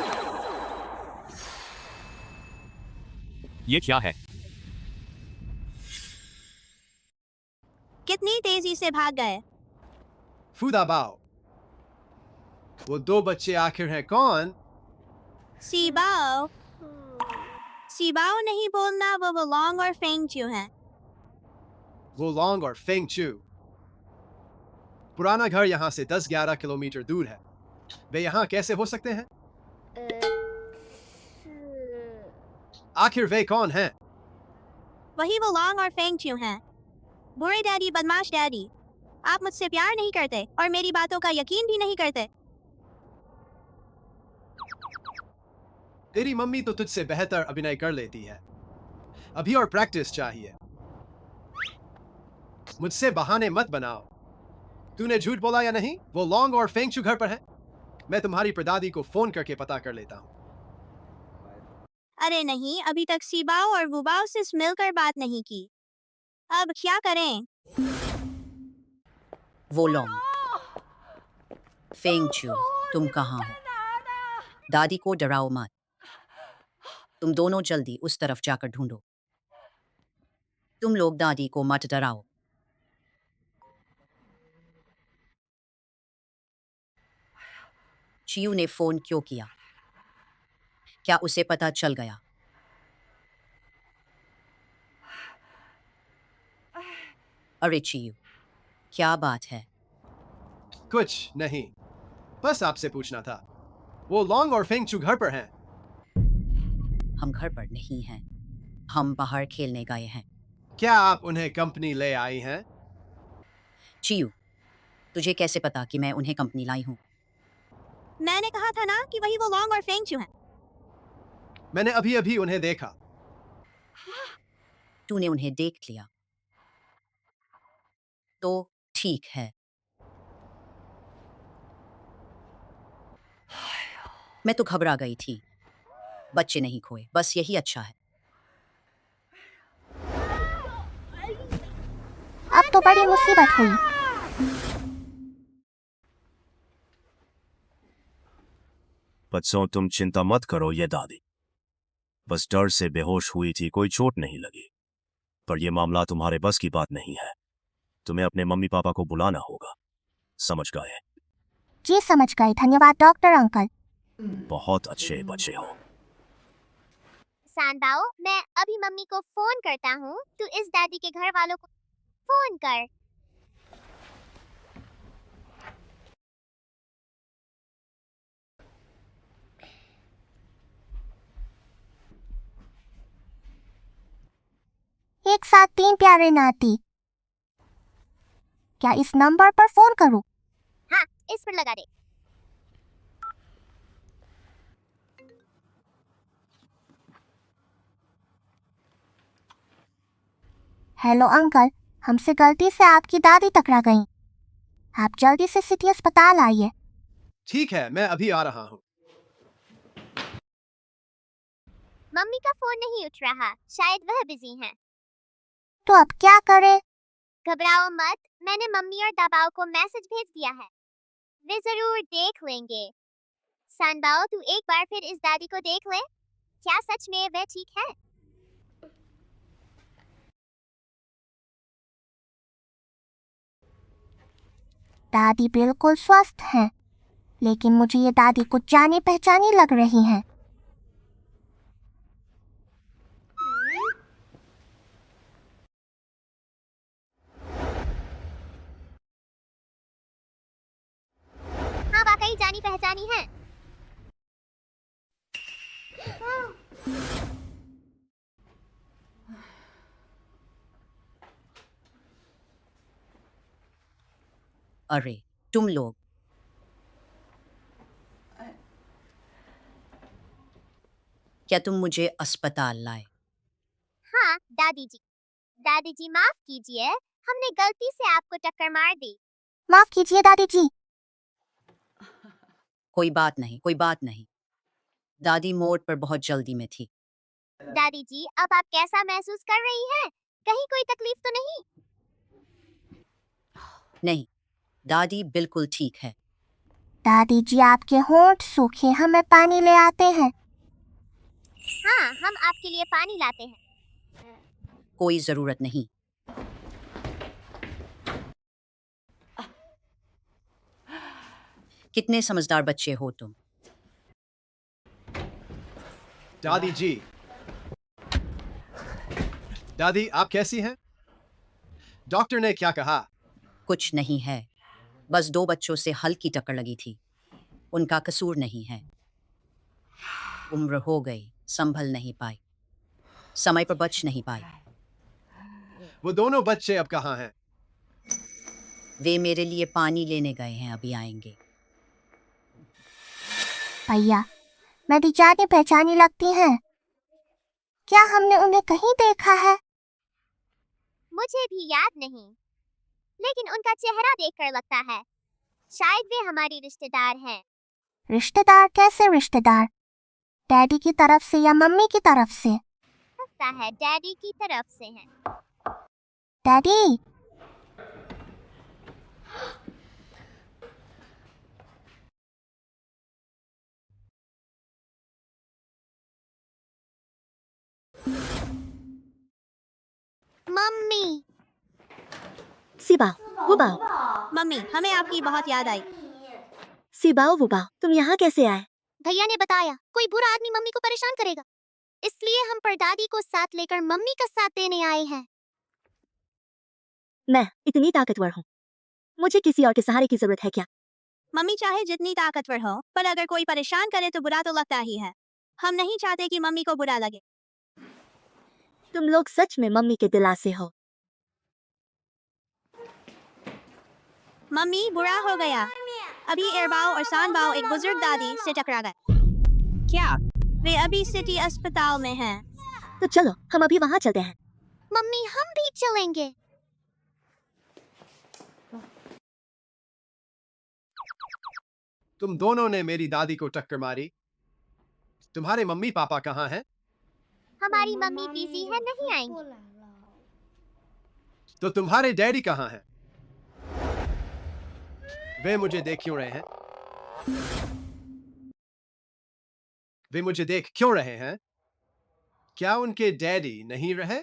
ये क्या है? कितनी तेजी से भाग गए। फूदाबाओ, वो 2 बच्चे आखिर हैं कौन? सीबाओ। सीबाओ नहीं बोलना, वो लॉन्ग और फेंग चू हैं। वो लॉन्ग और फेंग चू। पुराना घर यहाँ से 10-11 किलोमीटर दूर है। वे यहाँ कैसे हो सकते हैं? आखिर वे कौन हैं? वही वो लॉन्ग और फेंग चू हैं। बुरे डैडी, बदमाश डैडी। आप मुझसे प्यार नहीं करते और मेरी बातों का यकीन भी नहीं करते। तेरी मम्मी तो तुझसे बेहतर अभिनय कर लेती है। अभी और प्रैक्टिस चाहिए। मुझसे बहाने मत बनाओ। तूने झूठ बोला या नहीं? वो लॉन्ग और फेंग चू घर पर है। मैं तुम्हारी परदादी को फोन करके पता कर लेता हूँ। अरे नहीं, अभी तक सीबाओ और वुबाओ से मिलकर बात नहीं की। अब क्या करें? वो लॉन्ग, फेंग चू, तुम कहाँ हो? दादी को डराओ मत। तुम दोनों जल्दी उस तरफ जाकर ढूंढो। तुम लोग दादी को मत डराओ। चियू ने फोन क्यों किया? क्या उसे पता चल गया? अरे चियू, क्या बात है? कुछ नहीं, बस आपसे पूछना था। वो लॉन्ग और फेंग चू घर पर हैं? हम घर पर नहीं हैं। हम बाहर खेलने गए हैं। क्या आप उन्हें कंपनी ले आई हैं? चियू, तुझे कैसे पता कि मैं उन्हें कंपनी लाई हूँ? मैंने कहा था ना कि वही वो लॉन्ग और फेंग चू हैं। मैंने अभी अभी उन्हें देखा। तूने उन्हें देख लिया तो ठीक है। मैं तो घबरा गई थी। बच्चे नहीं खोए, बस यही अच्छा है। अब तो बड़ी मुसीबत हुई। बच्चों, तुम चिंता मत करो, ये दादी बस डर से बेहोश हुई थी, कोई चोट नहीं लगी। पर यह मामला तुम्हारे बस की बात नहीं है। तुम्हें अपने मम्मी पापा को बुलाना होगा। समझ गए? जी समझ गए, धन्यवाद डॉक्टर अंकल। बहुत अच्छे बच्चे हो। सांबाओ, मैं अभी मम्मी को फोन करता हूँ। तू इस दादी के घर वालों को फोन कर। एक साथ 3 प्यारे नाती। क्या इस नंबर पर फोन करूं? हाँ, इस पर लगा दे। हेलो अंकल, हमसे गलती से आपकी दादी टकरा गई। आप जल्दी से सिटी अस्पताल आइए। ठीक है, मैं अभी आ रहा हूँ। मम्मी का फोन नहीं उठ रहा, शायद वह बिजी हैं। तो अब क्या करें? घबराओ मत, मैंने मम्मी और दाबाओ को मैसेज भेज दिया है। वे जरूर देख लेंगे। सांबाओ, तू एक बार फिर इस दादी को देख ले। क्या सच में वह ठीक है? दादी बिल्कुल स्वस्थ हैं, लेकिन मुझे ये दादी कुछ जानी पहचानी लग रही हैं। हाँ, वाकई जानी पहचानी है। अरे तुम लोग, क्या तुम मुझे अस्पताल लाए? हाँ दादी जी। दादी जी माफ कीजिए, हमने गलती से आपको टक्कर मार दी। माफ कीजिए दादी जी। कोई बात नहीं, कोई बात नहीं। दादी मोड़ पर बहुत जल्दी में थी। दादी जी, अब आप कैसा महसूस कर रही हैं? कहीं कोई तकलीफ तो नहीं? नहीं, दादी बिल्कुल ठीक है। दादी जी, आपके होंठ सूखे, हमें पानी ले आते हैं। हाँ, हम आपके लिए पानी लाते हैं। कोई जरूरत नहीं। कितने समझदार बच्चे हो तुम। दादी जी, दादी आप कैसी हैं? डॉक्टर ने क्या कहा? कुछ नहीं है, बस 2 बच्चों से हल्की टक्कर लगी थी। उनका कसूर नहीं है। उम्र हो गई, संभल नहीं पाई, समय पर बच नहीं पाई। वो दोनों बच्चे अब कहाँ हैं? वे मेरे लिए पानी लेने गए हैं, अभी आएंगे। भैया, मेरी जानी पहचानी लगती हैं। क्या हमने उन्हें कहीं देखा है? मुझे भी याद नहीं, लेकिन उनका चेहरा देखकर लगता है शायद वे हमारी रिश्तेदार हैं। रिश्तेदार? कैसे रिश्तेदार? डैडी की तरफ से या मम्मी की तरफ से? लगता है डैडी की तरफ से है। Daddy, mummy. सिबाओ वुबाओ, मम्मी, हमें आपकी बहुत याद आई। सिबाओ वुबाओ, तुम यहाँ कैसे आए? भैया ने बताया कोई बुरा आदमी मम्मी को परेशान करेगा, इसलिए हम परदादी को साथ लेकर मम्मी का साथ देने आए हैं। मैं इतनी ताकतवर हूँ, मुझे किसी और के सहारे की जरूरत है क्या? मम्मी चाहे जितनी ताकतवर हो, पर अगर कोई परेशान करे तो बुरा तो लगता ही है। हम नहीं चाहते कि मम्मी को बुरा लगे। तुम लोग सच में मम्मी के दिलासे हो। मम्मी, बुरा हो गया। अभी एरबाओ और सानबाओ एक बुजुर्ग दादी से टकरा गए। क्या? वे अभी सिटी अस्पताल में हैं। तो चलो हम अभी वहाँ चलते हैं। मम्मी, हम भी चलेंगे। तुम दोनों ने मेरी दादी को टक्कर मारी। तुम्हारे मम्मी पापा कहाँ हैं? हमारी मम्मी बिजी है, नहीं आएंगी। तो तुम्हारे डैडी कहाँ हैं? वे मुझे देख क्यों रहे हैं? वे मुझे देख क्यों रहे हैं? क्या उनके डैडी नहीं रहे?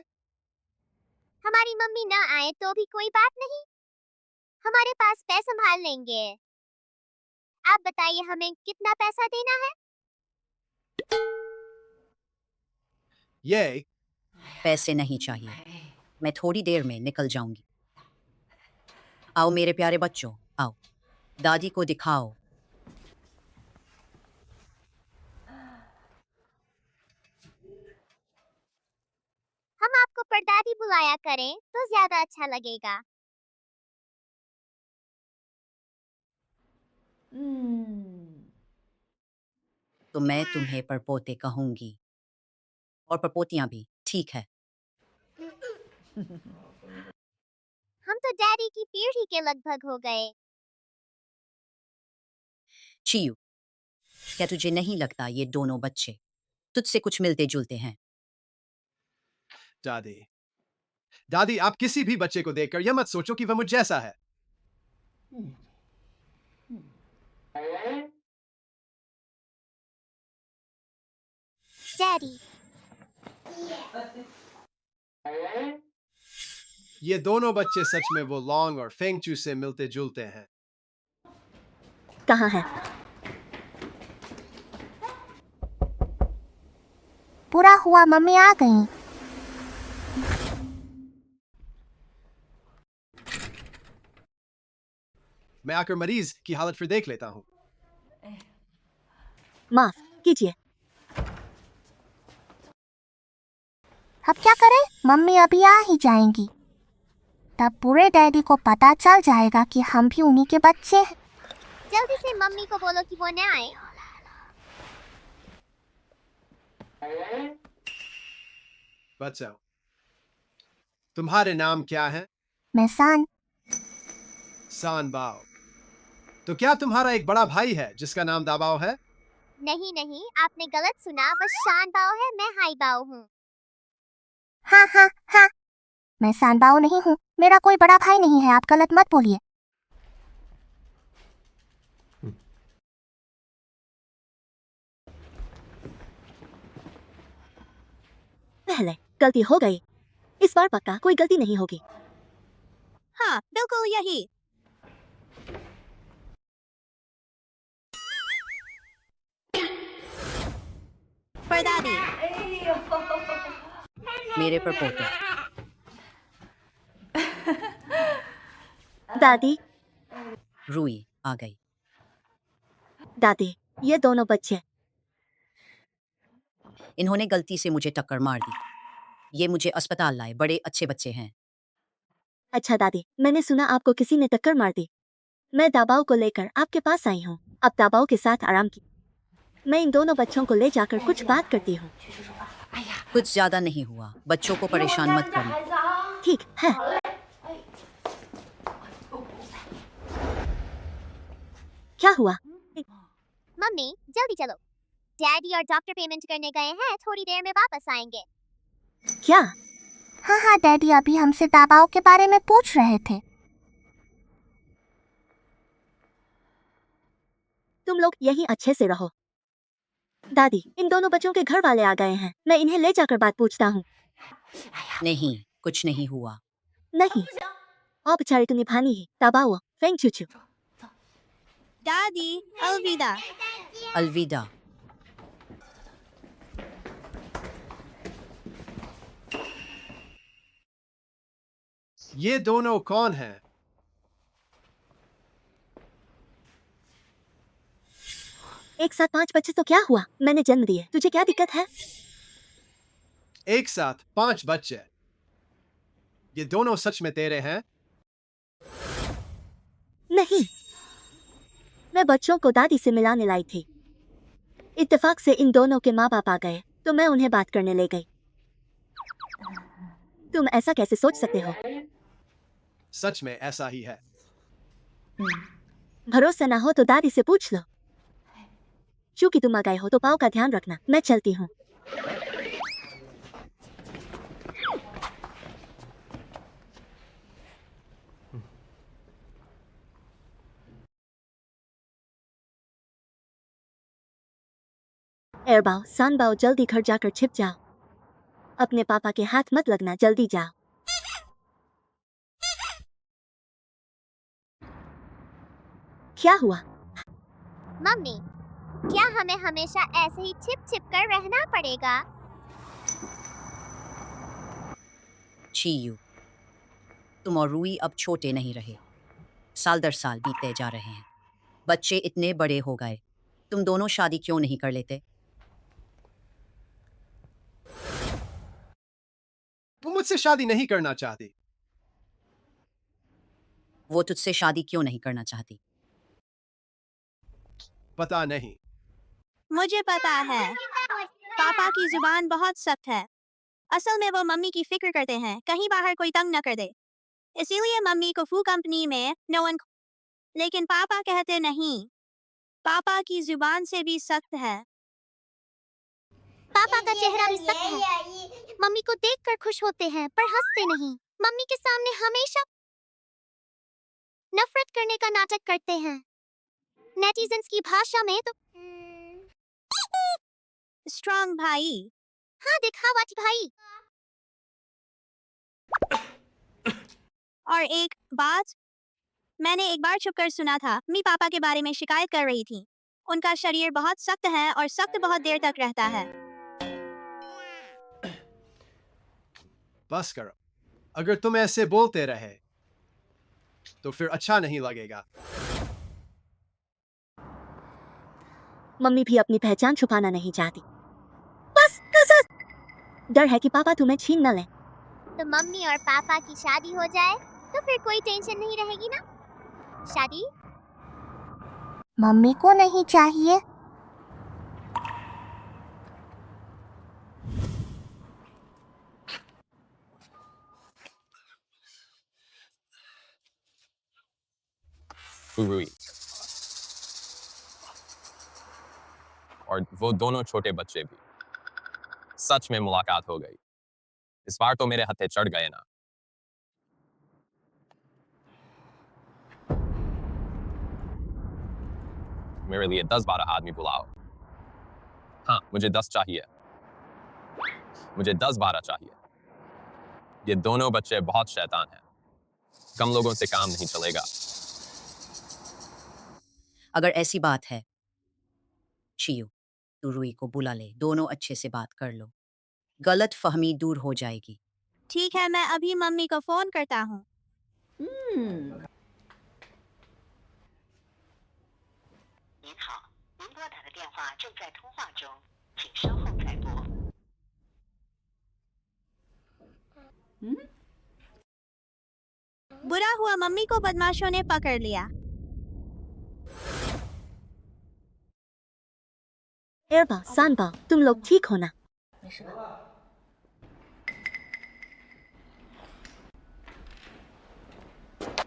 हमारी मम्मी ना आए तो भी कोई बात नहीं, हमारे पास पैसे संभाल लेंगे। आप बताइए हमें कितना पैसा देना है? ये पैसे नहीं चाहिए, मैं थोड़ी देर में निकल जाऊंगी। आओ मेरे प्यारे बच्चों, आओ दादी को दिखाओ। हम आपको परदादी बुलाया करें तो ज्यादा अच्छा लगेगा। तो मैं तुम्हें परपोते कहूंगी, और परपोतियां भी, ठीक है। हम तो डैडी की पीढ़ी के लगभग हो गए। चियू, क्या तुझे नहीं लगता ये दोनों बच्चे तुझसे कुछ मिलते जुलते हैं? दादी, दादी, आप किसी भी बच्चे को देखकर यह मत सोचो कि वह मुझ जैसा है। डैडी, ये दोनों बच्चे सच में वो लॉन्ग और फेंगचू से मिलते जुलते हैं। कहाँ है? पूरा हुआ, मम्मी आ गई। मैं आकर मरीज की हालत फिर देख लेता हूँ। माफ कीजिए। अब क्या करें? मम्मी अभी आ ही जाएंगी, तब पूरे डैडी को पता चल जाएगा कि हम भी उन्हीं के बच्चे हैं। जल्दी से मम्मी को बोलो कि वो न आए। बच्चों, तुम्हारे नाम क्या है? मैं सानबाओ। तो क्या तुम्हारा एक बड़ा भाई है जिसका नाम दाबाओ है? नहीं नहीं, आपने गलत सुना, बस शान बाओ है, मैं हाई बाओ हूँ। हाँ हाँ हाँ, मैं सानबाओ नहीं हूँ, मेरा कोई बड़ा भाई नहीं है, आप गलत मत बोलिए। पहले गलती हो गई, इस बार पक्का कोई गलती नहीं होगी। हाँ, बिल्कुल यही। परदादी, मेरे परपोते। दादी, रूई आ गई। दादी, ये दोनों बच्चे इन्होंने गलती से मुझे टक्कर मार दी। ये मुझे अस्पताल लाए, बड़े अच्छे बच्चे हैं। अच्छा दादी, मैंने सुना आपको किसी ने टक्कर मार दी। मैं दाबाओ को लेकर आपके पास आई हूँ। अब दाबाओ के साथ आराम की। मैं इन दोनों बच्चों को ले जाकर कुछ बात करती हूँ। कुछ ज्यादा नहीं हुआ, बच्चों को परेशान मत करना। ठीक है। क्या हुआ? मम्मी, जल्दी चलो। डैडी और डॉक्टर पेमेंट करने गए हैं, थोड़ी देर में वापस आएंगे। क्या? हाँ हाँ डैडी अभी हमसे दबाव के बारे में पूछ रहे थे। तुम लोग यहीं अच्छे से रहो। दादी, इन दोनों बच्चों के घर वाले आ गए हैं, मैं इन्हें ले जाकर बात पूछता हूँ। नहीं, कुछ नहीं हुआ। नहीं, औपचारिक निभानी है। दबाओ, फेंग चूचू। दादी अलविदा। अलविदा। ये दोनों कौन हैं? एक साथ 5 बच्चे तो क्या हुआ? मैंने जन्म दिए, तुझे क्या दिक्कत है? एक साथ 5 बच्चे? ये दोनों सच में तेरे हैं? नहीं, मैं बच्चों को दादी से मिलाने लाई थी। इत्तेफाक से इन दोनों के माँ बाप आ गए तो मैं उन्हें बात करने ले गई। तुम ऐसा कैसे सोच सकते हो? सच में ऐसा ही है। भरोसा ना हो तो दादी से पूछ लो। चूंकि तुम आ गए हो तो पाँव का ध्यान रखना। मैं चलती हूँ। एरबाओ, सानबाओ, जल्दी घर जाकर छिप जाओ। अपने पापा के हाथ मत लगना, जल्दी जाओ। क्या हुआ? मम्मी, क्या हमें हमेशा ऐसे ही छिप छिप कर रहना पड़ेगा? चीयू, तुम और रूई अब छोटे नहीं रहे। साल दर साल बीतते जा रहे हैं। बच्चे इतने बड़े हो गए। तुम दोनों शादी क्यों नहीं कर लेते? वो मुझसे शादी नहीं करना चाहती। वो तुझसे शादी क्यों नहीं करना चाहती? पता नहीं। मुझे पता है। पापा की जुबान बहुत सख्त है। असल में वो मम्मी की फिक्र करते हैं, कहीं बाहर कोई तंग न कर दे। इसीलिए मम्मी को फू कंपनी में नो वन। लेकिन पापा कहते नहीं। पापा की जुबान से भी सख्त है। पापा का चेहरा भी सख्त है। मम्मी को देखकर खुश होते हैं पर हंसते नहीं। मम्मी के सामने हमेशा नफरत करने का नाटक करते हैं। नेटिजन्स की भाषा में तो स्ट्रॉन्ग भाई। हाँ, दिखावटी भाई। और एक बात, मैंने एक बार छुपकर सुना था, मम्मी पापा के बारे में शिकायत कर रही थी। उनका शरीर बहुत सख्त है और सख्त बहुत देर तक रहता है। बस करो। अगर तुम ऐसे बोलते रहे तो फिर अच्छा नहीं लगेगा। मम्मी भी अपनी पहचान छुपाना नहीं चाहती। बस डर है कि पापा तुम्हें छीन न लें। तो मम्मी और पापा की शादी हो जाए तो फिर कोई टेंशन नहीं रहेगी ना? शादी मम्मी को नहीं चाहिए। फुरुई और वो दोनों छोटे बच्चे भी। सच में मुलाकात हो गई। इस बार तो मेरे हत्थे चढ़ गए ना। मेरे लिए 10-12 आदमी बुलाओ। हाँ, मुझे 10 चाहिए। मुझे 10-12 चाहिए। ये दोनों बच्चे बहुत शैतान हैं। कम लोगों से काम नहीं चलेगा। अगर ऐसी बात है, चियो, तू रूई को बुला ले। दोनों अच्छे से बात कर लो। गलत फहमी दूर हो जाएगी। ठीक है, मैं अभी मम्मी को फोन करता हूँ। 您好，您拨打的电话正在通话中，请稍后再拨。 बुरा हुआ मम्मी को बदमाशों ने पकड़ लिया। एरबा, सानबा, तुम लोग ठीक हो ना?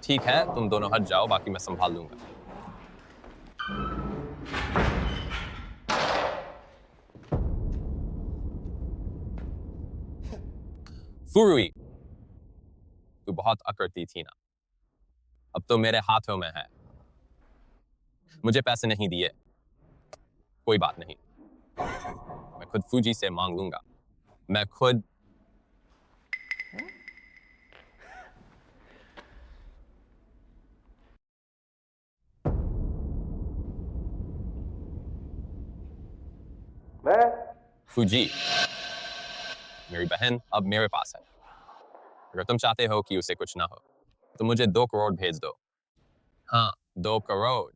ठीक है, तुम दोनों हट जाओ, बाकी मैं संभाल लूंगा। फुरुई, तू बहुत अकड़ती थी ना, अब तो मेरे हाथों में है। मुझे पैसे नहीं दिए, कोई बात नहीं, मैं खुद फूजी से मांग लूंगा। मैं खुद फूजी, मेरी बहन अब मेरे पास है। अगर तुम चाहते हो कि उसे कुछ ना हो तो मुझे 2 करोड़ भेज दो। हाँ, 2 करोड़।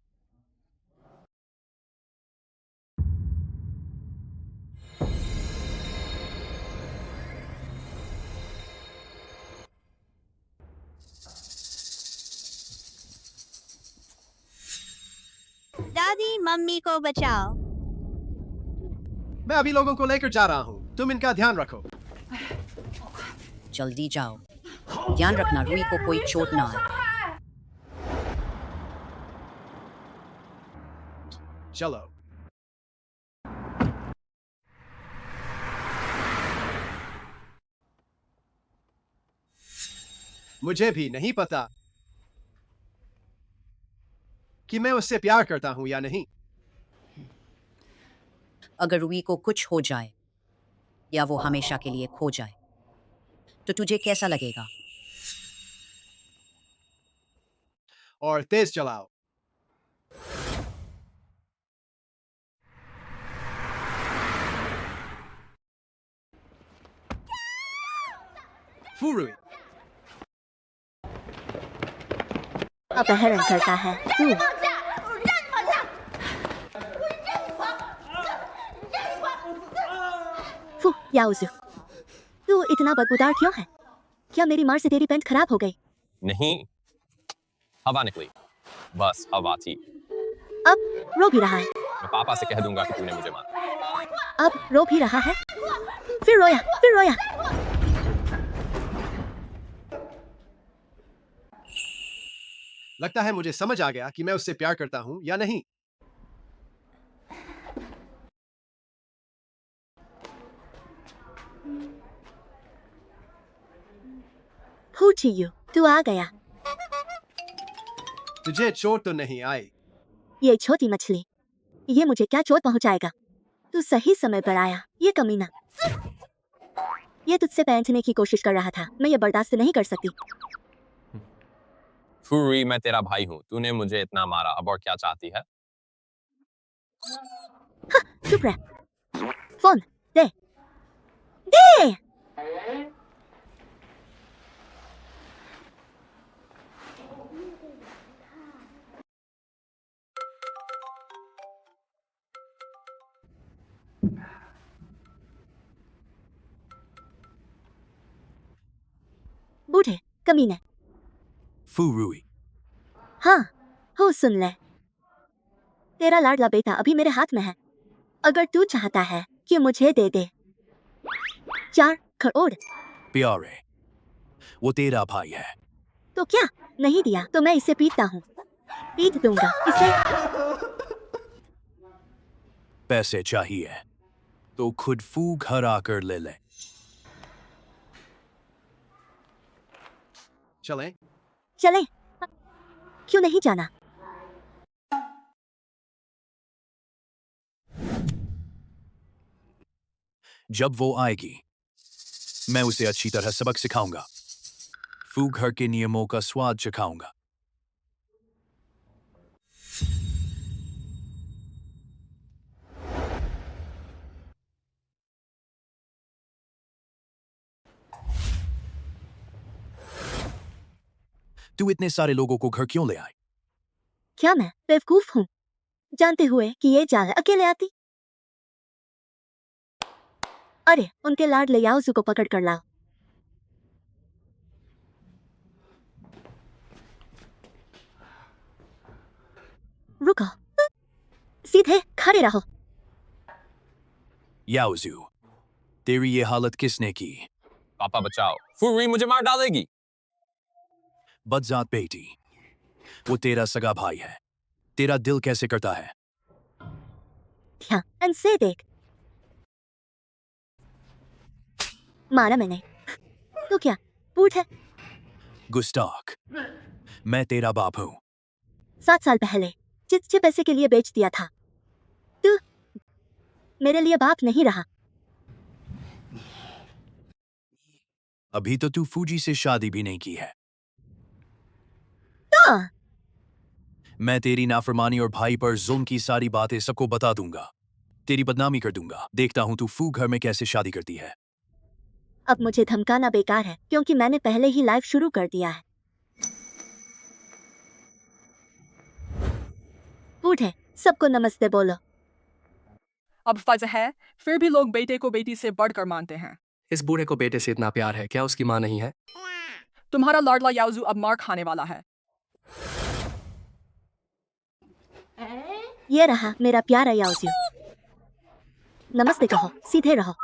दादी मम्मी को बचाओ। मैं अभी लोगों को लेकर जा रहा हूँ, तुम इनका ध्यान रखो। जल्दी जाओ, ध्यान रखना रूही को कोई चोट ना आए। चलो। मुझे भी नहीं पता कि मैं उससे प्यार करता हूं या नहीं। अगर रूही को कुछ हो जाए या वो हमेशा के लिए खो जाए तो तुझे कैसा लगेगा? और तेज चलाओ। फुरुई, अपहरण करता है तू। फू याओजू, तू इतना बदबूदार क्यों है? क्या मेरी मार से तेरी पैंट खराब हो गई? नहीं, हवा निकली, बस हवा थी। अब रो भी रहा है। मैं पापा से कह दूंगा कि तूने मुझे मारा। अब रो भी रहा है। फिर रोया, फिर रोया। लगता है मुझे समझ आ गया कि मैं उससे प्यार करता हूं या नहीं। फूचियू, तू आ गया। तुझे चोट तो नहीं आई? ये छोटी मछली, ये मुझे क्या चोट पहुंचाएगा? तू सही समय पर आया, ये कमीना। ये तुझसे पहनने की कोशिश कर रहा था, मैं ये बर्दाश्त नहीं कर सकती। फुरुई, मैं तेरा भाई हूँ, तूने मुझे इतना मारा, अब और क्या चाहती है? हाँ, चुप रह। फोन दे, दे। बूढ़े कमीने। फुरुई, हाँ, हो सुन ले। तेरा लाडला बेटा अभी मेरे हाथ में है। अगर तू चाहता है कि मुझे दे दे 4 करोड़, प्यारे, वो तेरा भाई है। तो क्या नहीं दिया तो मैं इसे पीटता हूँ, पीट दूंगा इसे। पैसे चाहिए तो खुद फूक हरा कर ले ले। चलें? चले, क्यों नहीं जाना? जब वो आएगी मैं उसे अच्छी तरह सबक सिखाऊंगा, फूक हर के नियमों का स्वाद चखाऊंगा। तू इतने सारे लोगों को घर क्यों ले आई? क्या मैं बेवकूफ हूँ जानते हुए कि ये जाल अकेले आती? अरे उनके लाडले याओजू को पकड़ कर लाओ। रुको, सीधे खड़े रहो। याओजू, तेरी ये हालत किसने की? पापा बचाओ, फुरुई मुझे मार डालेगी। बदजात बेटी, वो तेरा सगा भाई है, तेरा दिल कैसे करता है? ध्यान से देख, मारा मैंने। तो क्या बूट है? गुस्ताख, मैं तेरा बाप हूँ। 7 साल पहले जितने पैसे के लिए बेच दिया था, तू मेरे लिए बाप नहीं रहा। अभी तो तू फूजी से शादी भी नहीं की है। तो मैं तेरी नाफरमानी और भाई पर जुल्म की सारी बातें सबको बता दूंगा। तेरी बदनामी कर दूंगा। देखता हूँ तू फू घर में कैसे शादी करती है। अब मुझे धमकाना बेकार है क्योंकि मैंने पहले ही लाइव शुरू कर दिया है। बूढ़े सबको नमस्ते बोलो। अब फर्ज है, फिर भी लोग बेटे को बेटी से बढ़कर मानते हैं। इस बूढ़े को बेटे से इतना प्यार है, क्या उसकी माँ नहीं है? तुम्हारा लाडला याओजू अब मार खाने वाला है। ये रहा मेरा प्यारा याओजू। नमस्ते कहो, सीधे रहो।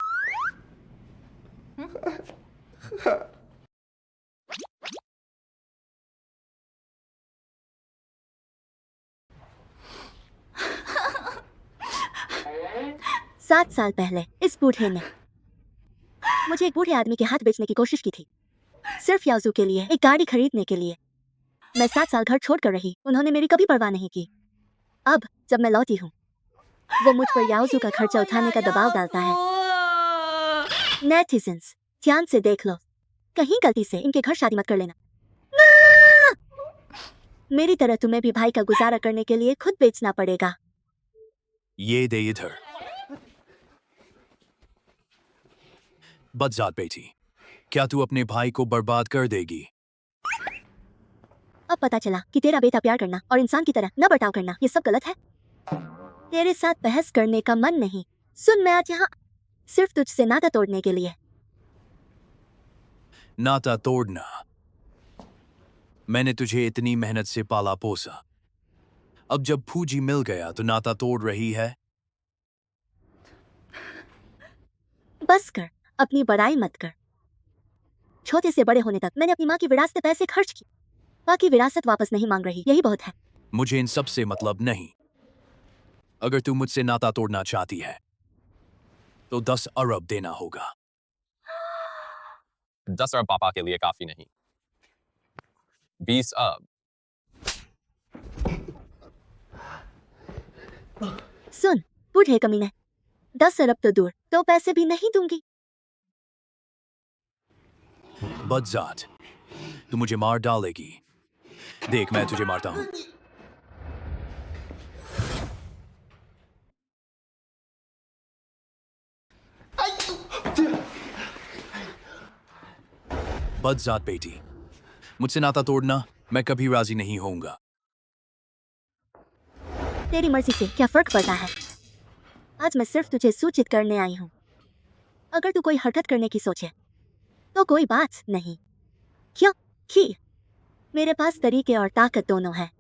सात साल पहले इस बूढ़े ने मुझे एक बूढ़े आदमी के हाथ बेचने की कोशिश की थी, सिर्फ याओजू के लिए, एक गाड़ी खरीदने के लिए। मैं 7 साल घर छोड़कर रही, उन्होंने मेरी कभी परवाह नहीं की। अब जब मैं लौटी हूँ, वो मुझ पर याओजू का खर्चा उठाने का दबाव डालता है। नेटिजन्स, ध्यान से देख लो, कहीं गलती से इनके घर शादी मत कर लेना। मेरी तरह तुम्हें भी भाई का गुजारा करने के लिए खुद बेचना पड़ेगा। ये दे इधर। बदजात बेटी, क्या तू अपने भाई को बर्बाद कर देगी? अब पता चला कि तेरा बेटा प्यार करना और इंसान की तरह न बर्ताव करना ये सब गलत है। तेरे साथ बहस करने का मन नहीं। सुन, मैं आज यहाँ सिर्फ तुझसे नाता तोड़ने के लिए। नाता तोड़ना? मैंने तुझे इतनी मेहनत से पाला पोसा, अब जब फूजी मिल गया तो नाता तोड़ रही है? बस कर, अपनी बड़ाई मत कर। छोटे से बड़े होने तक मैंने अपनी माँ की विरासत पे पैसे खर्च की, बाकी विरासत वापस नहीं मांग रही, यही बहुत है। मुझे इन सब से मतलब नहीं। अगर तू मुझसे नाता तोड़ना चाहती है तो 10 अरब देना होगा। 10 अरब पापा के लिए काफी नहीं। 20 अरब। सुन बूढ़े कमीने, 10 अरब तो दूर, तो पैसे भी नहीं दूंगी। बदजात, तू मुझे मार डालेगी। देख, मैं तुझे मारता हूँ। बदजात बेटी, मुझसे नाता तोड़ना मैं कभी राजी नहीं होऊंगा। तेरी मर्जी से क्या फर्क पड़ता है? आज मैं सिर्फ तुझे सूचित करने आई हूँ। अगर तू कोई हरकत करने की सोचे तो कोई बात नहीं, क्योंकि मेरे पास तरीके और ताकत दोनों है।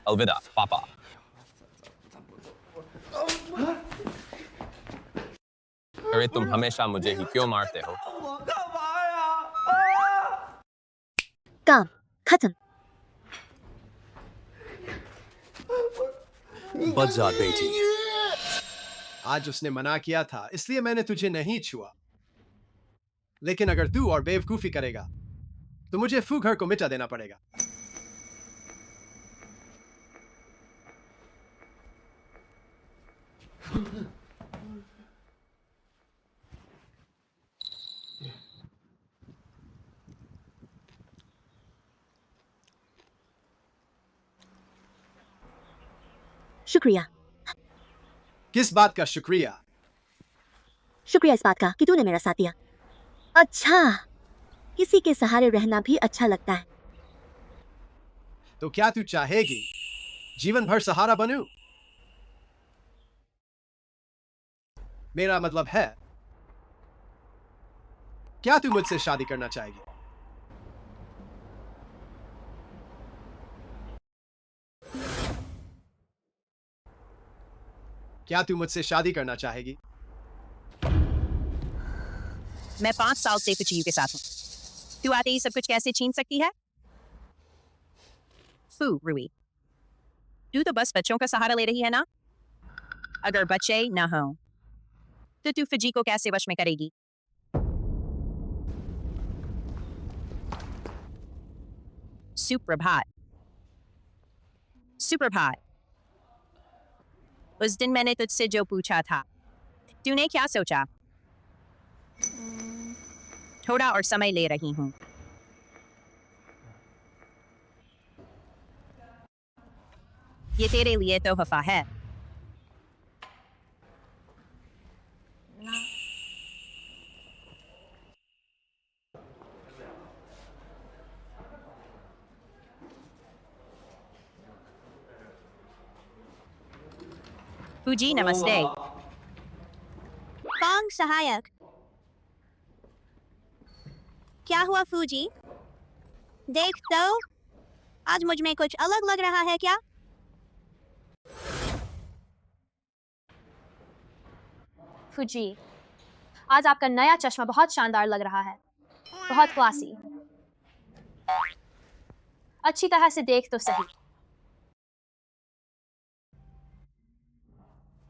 अलविदा पापा। अरे तुम हमेशा मुझे ही क्यों मारते हो? काम खत्म। बदजात बेटी, आज उसने मना किया था इसलिए मैंने तुझे नहीं छुआ, लेकिन अगर तू और बेवकूफी करेगा तो मुझे फू घर को मिटा देना पड़ेगा। शुक्रिया। किस बात का शुक्रिया? शुक्रिया इस बात का कि तूने मेरा साथ दिया। अच्छा, किसी के सहारे रहना भी अच्छा लगता है। तो क्या तू चाहेगी जीवन भर सहारा बनूं? मेरा मतलब है, क्या तू मुझसे शादी करना चाहेगी? क्या तू मुझसे शादी करना चाहेगी? मैं 5 साल से फुची के साथ हूँ। तू आते ही सब कुछ कैसे छीन सकती है? फू रूई, तू तो बस बच्चों का सहारा ले रही है ना? अगर बच्चे न हो तो तू फुजी को कैसे वश में करेगी? सुप्रभात। सुप्रभात। उस दिन मैंने तुझसे जो पूछा था, तूने क्या सोचा? थोड़ा और समय ले रही हूँ। ये तेरे लिए तोहफा है। फूजी नमस्ते। कौन सहायक? क्या हुआ फूजी? देख तो, आज मुझ में कुछ अलग लग रहा है क्या? फूजी, आज आपका नया चश्मा बहुत शानदार लग रहा है, बहुत क्लासी। अच्छी तरह से देख तो सही।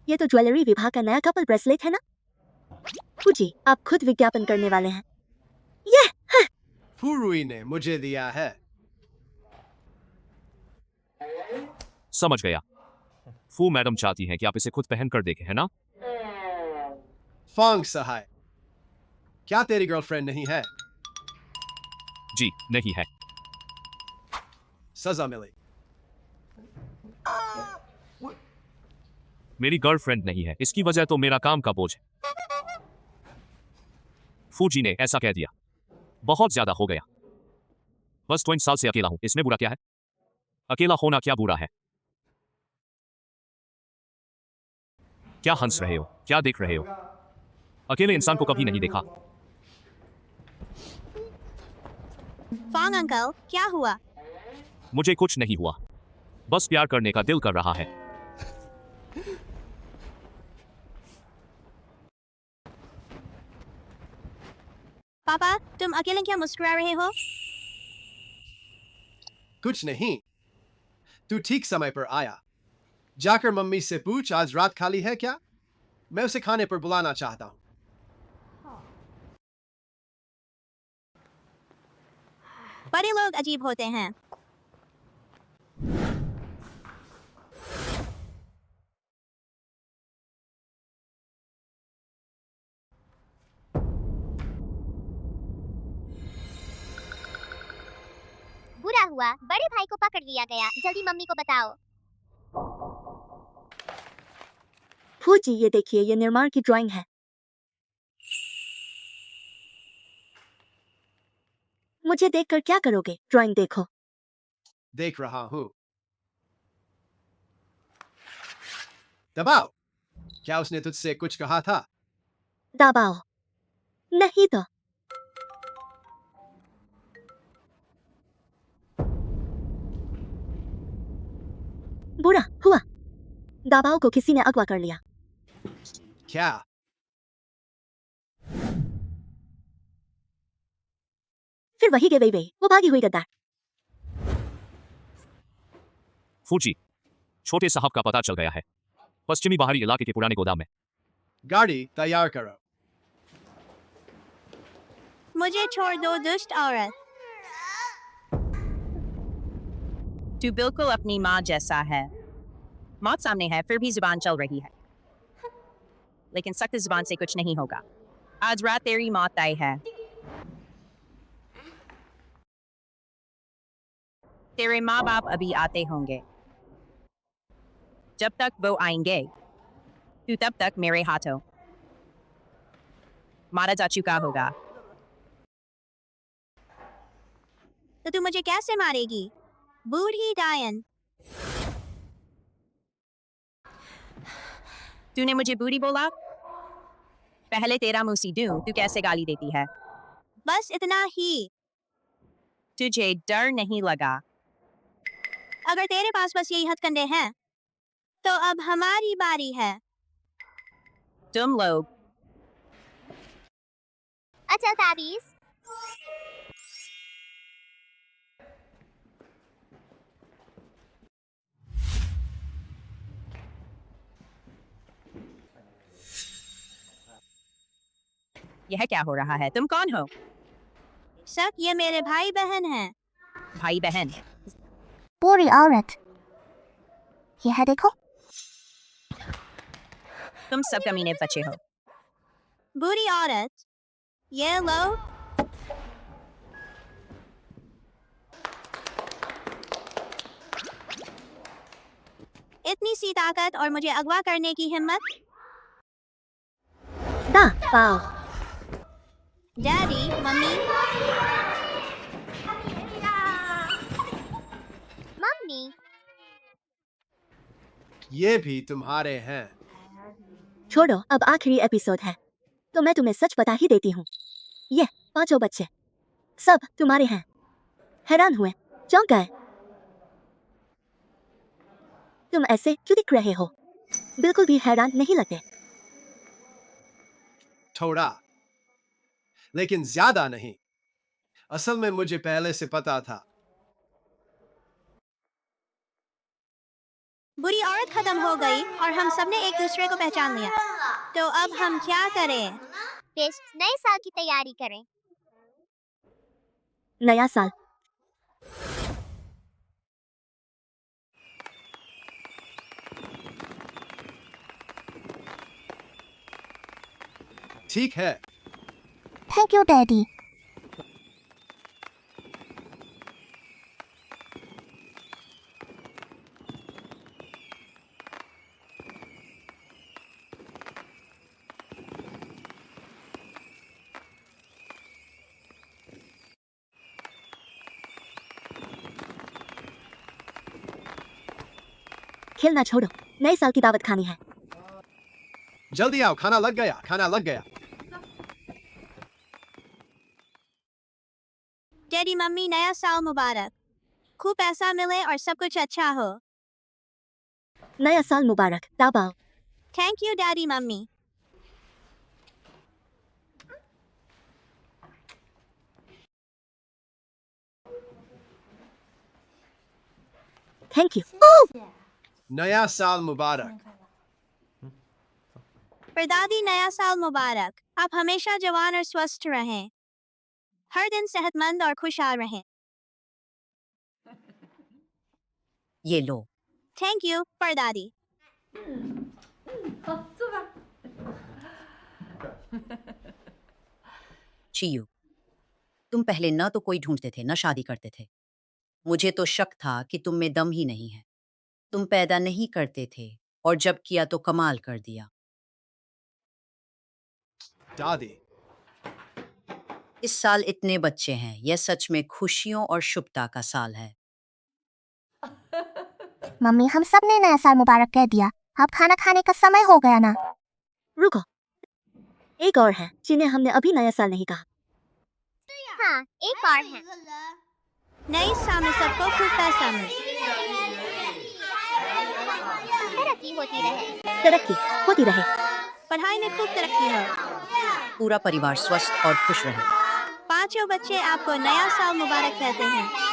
ये तो ज्वेलरी विभाग का नया कपल ब्रेसलेट है ना? फूजी, आप खुद विज्ञापन करने वाले हैं। ये है। फुरुई ने मुझे दिया है। समझ गया। फू मैडम चाहती हैं कि आप इसे खुद पहन कर देखें, है ना? फांग सहाय, क्या तेरी गर्लफ्रेंड नहीं है? जी नहीं है। सजा मिली। मेरी गर्लफ्रेंड नहीं है, इसकी वजह तो मेरा काम का बोझ है। फूजी ने ऐसा कह दिया, बहुत ज्यादा हो गया। बस 20 साल से अकेला हूं, इसमें बुरा क्या है? अकेला होना क्या बुरा है? क्या हंस रहे हो? क्या देख रहे हो? अकेले इंसान को कभी नहीं देखा। फांग अंकल, क्या हुआ? मुझे कुछ नहीं हुआ, बस प्यार करने का दिल कर रहा है। पापा, तुम अकेले क्या मुस्कुरा रहे हो? कुछ नहीं, तू ठीक समय पर आया। जाकर मम्मी से पूछ आज रात खाली है क्या? मैं उसे खाने पर बुलाना चाहता हूँ। बड़े लोग अजीब होते हैं। बुरा हुआ, बड़े भाई को पकड़ लिया गया। जल्दी मम्मी को बताओ। फूजी, ये देखिए, ये निर्माण की ड्राइंग है। मुझे देखकर क्या करोगे? ड्राइंग देखो। देख रहा हूँ। दबाओ। क्या उसने तुझसे कुछ कहा था? दबाओ। नहीं तो। बुरा हुआ, दबाओ को किसी ने अगवा कर लिया। क्या? फिर वही के वही, वो भागी हुई गद्दार। फूजी, छोटे साहब का पता चल गया है, पश्चिमी बाहरी इलाके के पुराने गोदाम में। गाड़ी तैयार करो। मुझे छोड़ दो दुष्ट औरत। तू बिल्कुल अपनी माँ जैसा है। मौत सामने है, फिर भी जुबान चल रही है। लेकिन सख्त जुबान से कुछ नहीं होगा। आज रात तेरी मौत तय है। तेरे माँ बाप अभी आते होंगे। जब तक वो आएंगे, तू तब तक मेरे हाथों मारा जा चुका होगा। तो तू मुझे कैसे मारेगी? बूढ़ी डायन। तूने मुझे बूढ़ी बोला? पहले तेरा मुंह सीधू, तू कैसे गाली देती है? बस इतना ही। तुझे डर नहीं लगा? अगर तेरे पास बस यही हथकंडे हैं, तो अब हमारी बारी है। तुम लोग अचल ताबीज। यह क्या हो रहा है? तुम कौन हो? सक, ये मेरे भाई बहन हैं। भाई बहन। बुरी औरत। ये है देखो। तुम सब कमीने बच्चे हो। बुरी औरत, ये लो। इतनी सी ताकत और मुझे अगवा करने की हिम्मत। दा पाओ। डैडी, मम्मी, मम्मी, ये भी तुम्हारे हैं। छोड़ो, अब आखिरी एपिसोड है तो मैं तुम्हें सच बता ही देती हूँ। ये 5 बच्चे सब तुम्हारे हैं। हैरान हुए, चौंक गए। तुम ऐसे क्यों दिख रहे हो? बिल्कुल भी हैरान नहीं लगते। थोड़ा, लेकिन ज्यादा नहीं। असल में मुझे पहले से पता था। बुरी औरत खत्म हो गई और हम सबने एक दूसरे को पहचान लिया। तो अब हम क्या करें? बेस्ट नए साल की तैयारी करें। नया साल। ठीक है। Thank you daddy. खेलना छोड़ो, नए साल की दावत खानी है। जल्दी आओ, खाना लग गया, खाना लग गया। डैडी मम्मी, नया साल मुबारक। खूब पैसा मिले और सब कुछ अच्छा हो। नया साल मुबारक दाबाओ। Thank you daddy mummy. Thank you. नया साल मुबारक। परदादी, नया साल मुबारक। आप हमेशा जवान और स्वस्थ रहें। हर दिन सेहतमंद और खुशहाल रहें। ये लो। थैंक यू परदादी। चियू, तुम पहले न तो कोई ढूंढते थे न शादी करते थे। मुझे तो शक था कि तुम में दम ही नहीं है। तुम पैदा नहीं करते थे और जब किया तो कमाल कर दिया। दादी, इस साल इतने बच्चे हैं, यह सच में खुशियों और शुभता का साल है। मम्मी, हम सब ने नया साल मुबारक कह दिया। अब खाना खाने का समय हो गया ना। रुको, एक और है जिन्हें हमने अभी नया साल नहीं कहा। हाँ, एक और है। नई साल में सबको खूब पैसा मिले। तरक्की होती रहे। तरक्की होती रहे। पढ़ाई में खूब तरक्की हो। पूरा परिवार स्वस्थ और खुश रहे। 5 बच्चे आपको नया साल मुबारक कहते हैं।